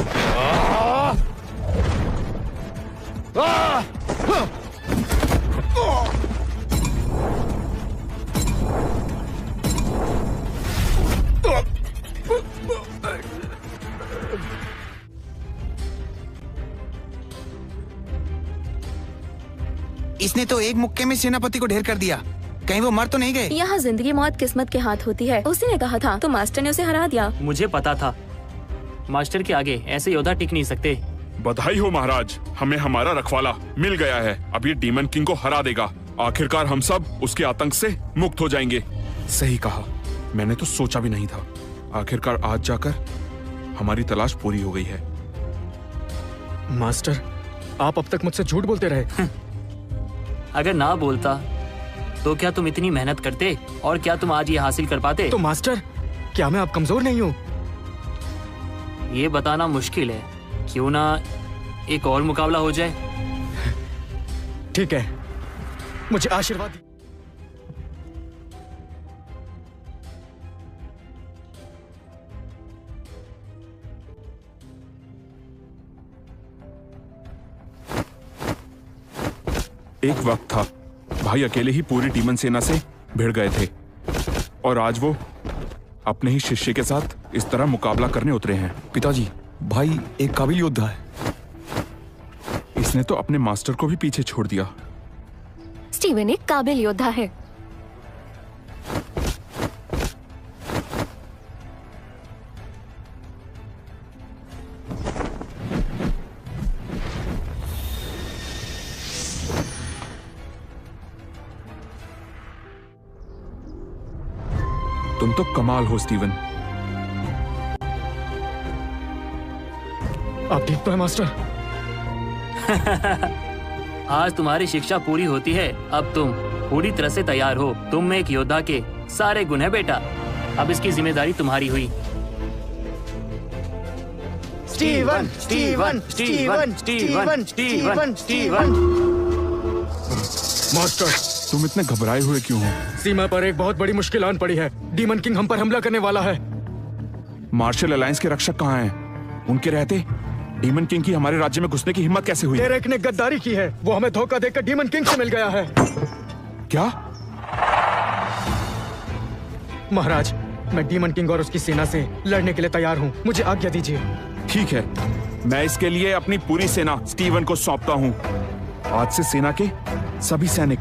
इसने तो एक मुक्के में सेनापति को ढेर कर दिया। कहीं वो मर तो नहीं गए? यहाँ जिंदगी मौत किस्मत के हाथ होती है, उसी ने कहा था, तो मास्टर ने उसे हरा दिया। मुझे पता था, मास्टर के आगे ऐसे योद्धा टिक नहीं सकते। बधाई हो महाराज, हमें हमारा रखवाला मिल गया है। अब ये डीमन किंग को हरा देगा। आखिरकार हम सब उसके आतंक से मुक्त हो जाएंगे। सही कहा, मैंने तो सोचा भी नहीं था। आखिरकार आज जाकर हमारी तलाश पूरी हो गई है। मास्टर, आप अब तक मुझसे झूठ बोलते रहे। अगर ना बोलता तो क्या तुम इतनी मेहनत करते, और क्या तुम आज ये हासिल कर पाते? तो मास्टर, क्या मैं अब कमजोर नहीं हूँ? ये बताना मुश्किल है। क्यों ना एक और मुकाबला हो जाए? ठीक है, मुझे आशीर्वाद दीजिए। एक वक्त था, भाई अकेले ही पूरी डीमन सेना से भिड़ गए थे, और आज वो अपने ही शिष्य के साथ इस तरह मुकाबला करने उतरे हैं। पिताजी, भाई एक काबिल योद्धा है। इसने तो अपने मास्टर को भी पीछे छोड़ दिया। स्टीवन एक काबिल योद्धा है। तुम तो कमाल हो स्टीवन। आप ठीक तो है मास्टर? आज तुम्हारी शिक्षा पूरी होती है। अब तुम पूरी तरह से तैयार हो। तुम में एक योद्धा के सारे गुण है बेटा। अब इसकी जिम्मेदारी तुम्हारी हुई। Steven, Steven, Steven, Steven, Steven, Steven. Master, तुम इतने घबराए हुए क्यों हो? सीमा पर एक बहुत बड़ी मुश्किल आन पड़ी है। डीमन किंग हम पर हमला करने वाला है। मार्शल अलायंस के रक्षक कहाँ हैं? उनके रहते डीमन किंग की हमारे राज्य में घुसने की हिम्मत कैसे हुई? डेरेक ने गद्दारी की है। वो हमें धोखा देकर डीमन किंग से मिल गया है। क्या? महाराज, मैं डीमन किंग और उसकी सेना से लड़ने के लिए तैयार हूँ। मुझे आज्ञा दीजिए। ठीक है, मैं इसके लिए अपनी पूरी सेना स्टीवन को सौंपता हूँ। आज से सेना के सभी सैनिक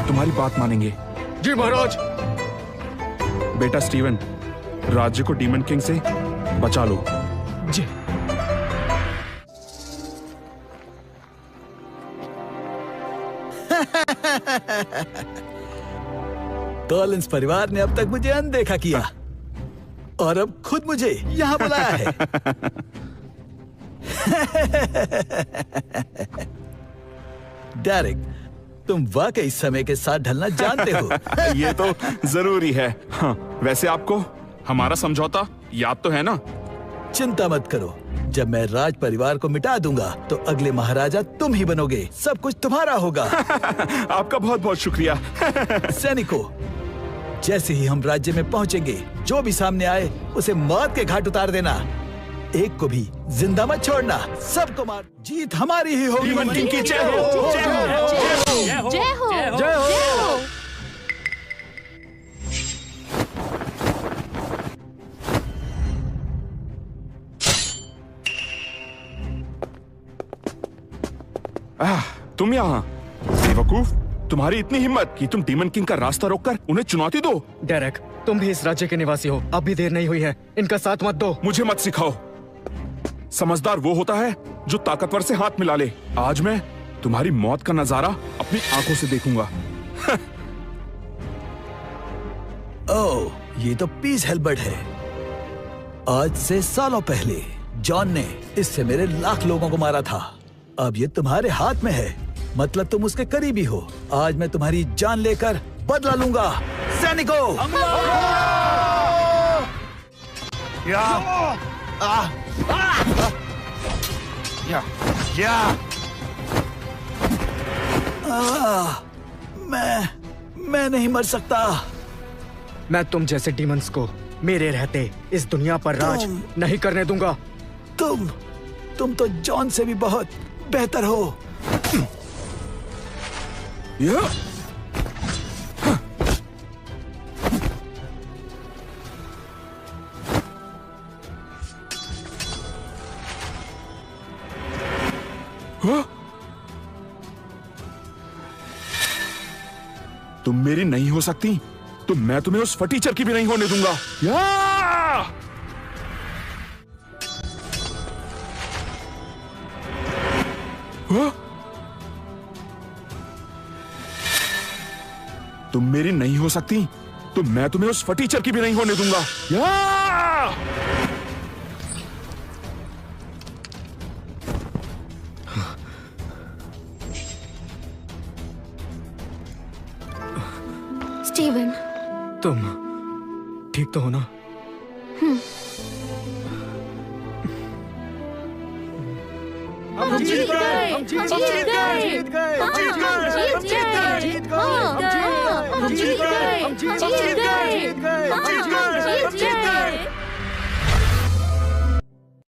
तुम्हारी बात मानेंगे। जी महाराज। बेटा स्टीवन, राज्य को डीमन किंग से बचा लो। जी। कॉलिंस परिवार ने अब तक मुझे अनदेखा किया और अब खुद मुझे यहाँ बुलाया है। डेरेक, तुम वाकई समय के साथ ढलना जानते हो। ये तो जरूरी है। हाँ, वैसे आपको हमारा समझौता याद तो है ना? चिंता मत करो, जब मैं राज परिवार को मिटा दूंगा तो अगले महाराजा तुम ही बनोगे। सब कुछ तुम्हारा होगा। आपका बहुत बहुत शुक्रिया। सैनिकों, जैसे ही हम राज्य में पहुंचेंगे, जो भी सामने आए उसे मौत के घाट उतार देना। एक को भी जिंदा मत छोड़ना। सबको मार। जीत हमारी ही होगी। डीमन किंग की जय हो, जय हो, जय हो, जय हो, जय हो। तुम यहाँ? बेवकूफ, तुम्हारी इतनी हिम्मत कि तुम डीमन किंग का रास्ता रोककर उन्हें चुनौती दो। डेरेक, तुम भी इस राज्य के निवासी हो। अब भी देर नहीं हुई है, इनका साथ मत दो। मुझे मत सिखाओ। समझदार वो होता है जो ताकतवर से हाथ मिला ले। आज मैं तुम्हारी मौत का नजारा अपनी आंखों से देखूंगा। ओह, ये तो पीस हेल्बर्ट है। आज से सालों पहले जॉन ने इससे मेरे लाख लोगों को मारा था। अब ये तुम्हारे हाथ में है, मतलब तुम उसके करीबी हो। आज मैं तुम्हारी जान लेकर बदला लूंगा। सैनिकों, मैं नहीं मर सकता। मैं तुम जैसे डीमंस को मेरे रहते इस दुनिया पर राज नहीं करने दूंगा। तुम तो जॉन से भी बहुत बेहतर हो। तुम मेरी नहीं हो सकती तो मैं तुम्हें उस फटीचर की भी नहीं होने दूंगा। तुम मेरी नहीं हो सकती तो मैं तुम्हें उस फटीचर की भी नहीं होने दूंगा। स्टीवन, तुम ठीक तो हो ना? हम जीत गए, हम जीत गए, हम जीत गए, हम जीत गए।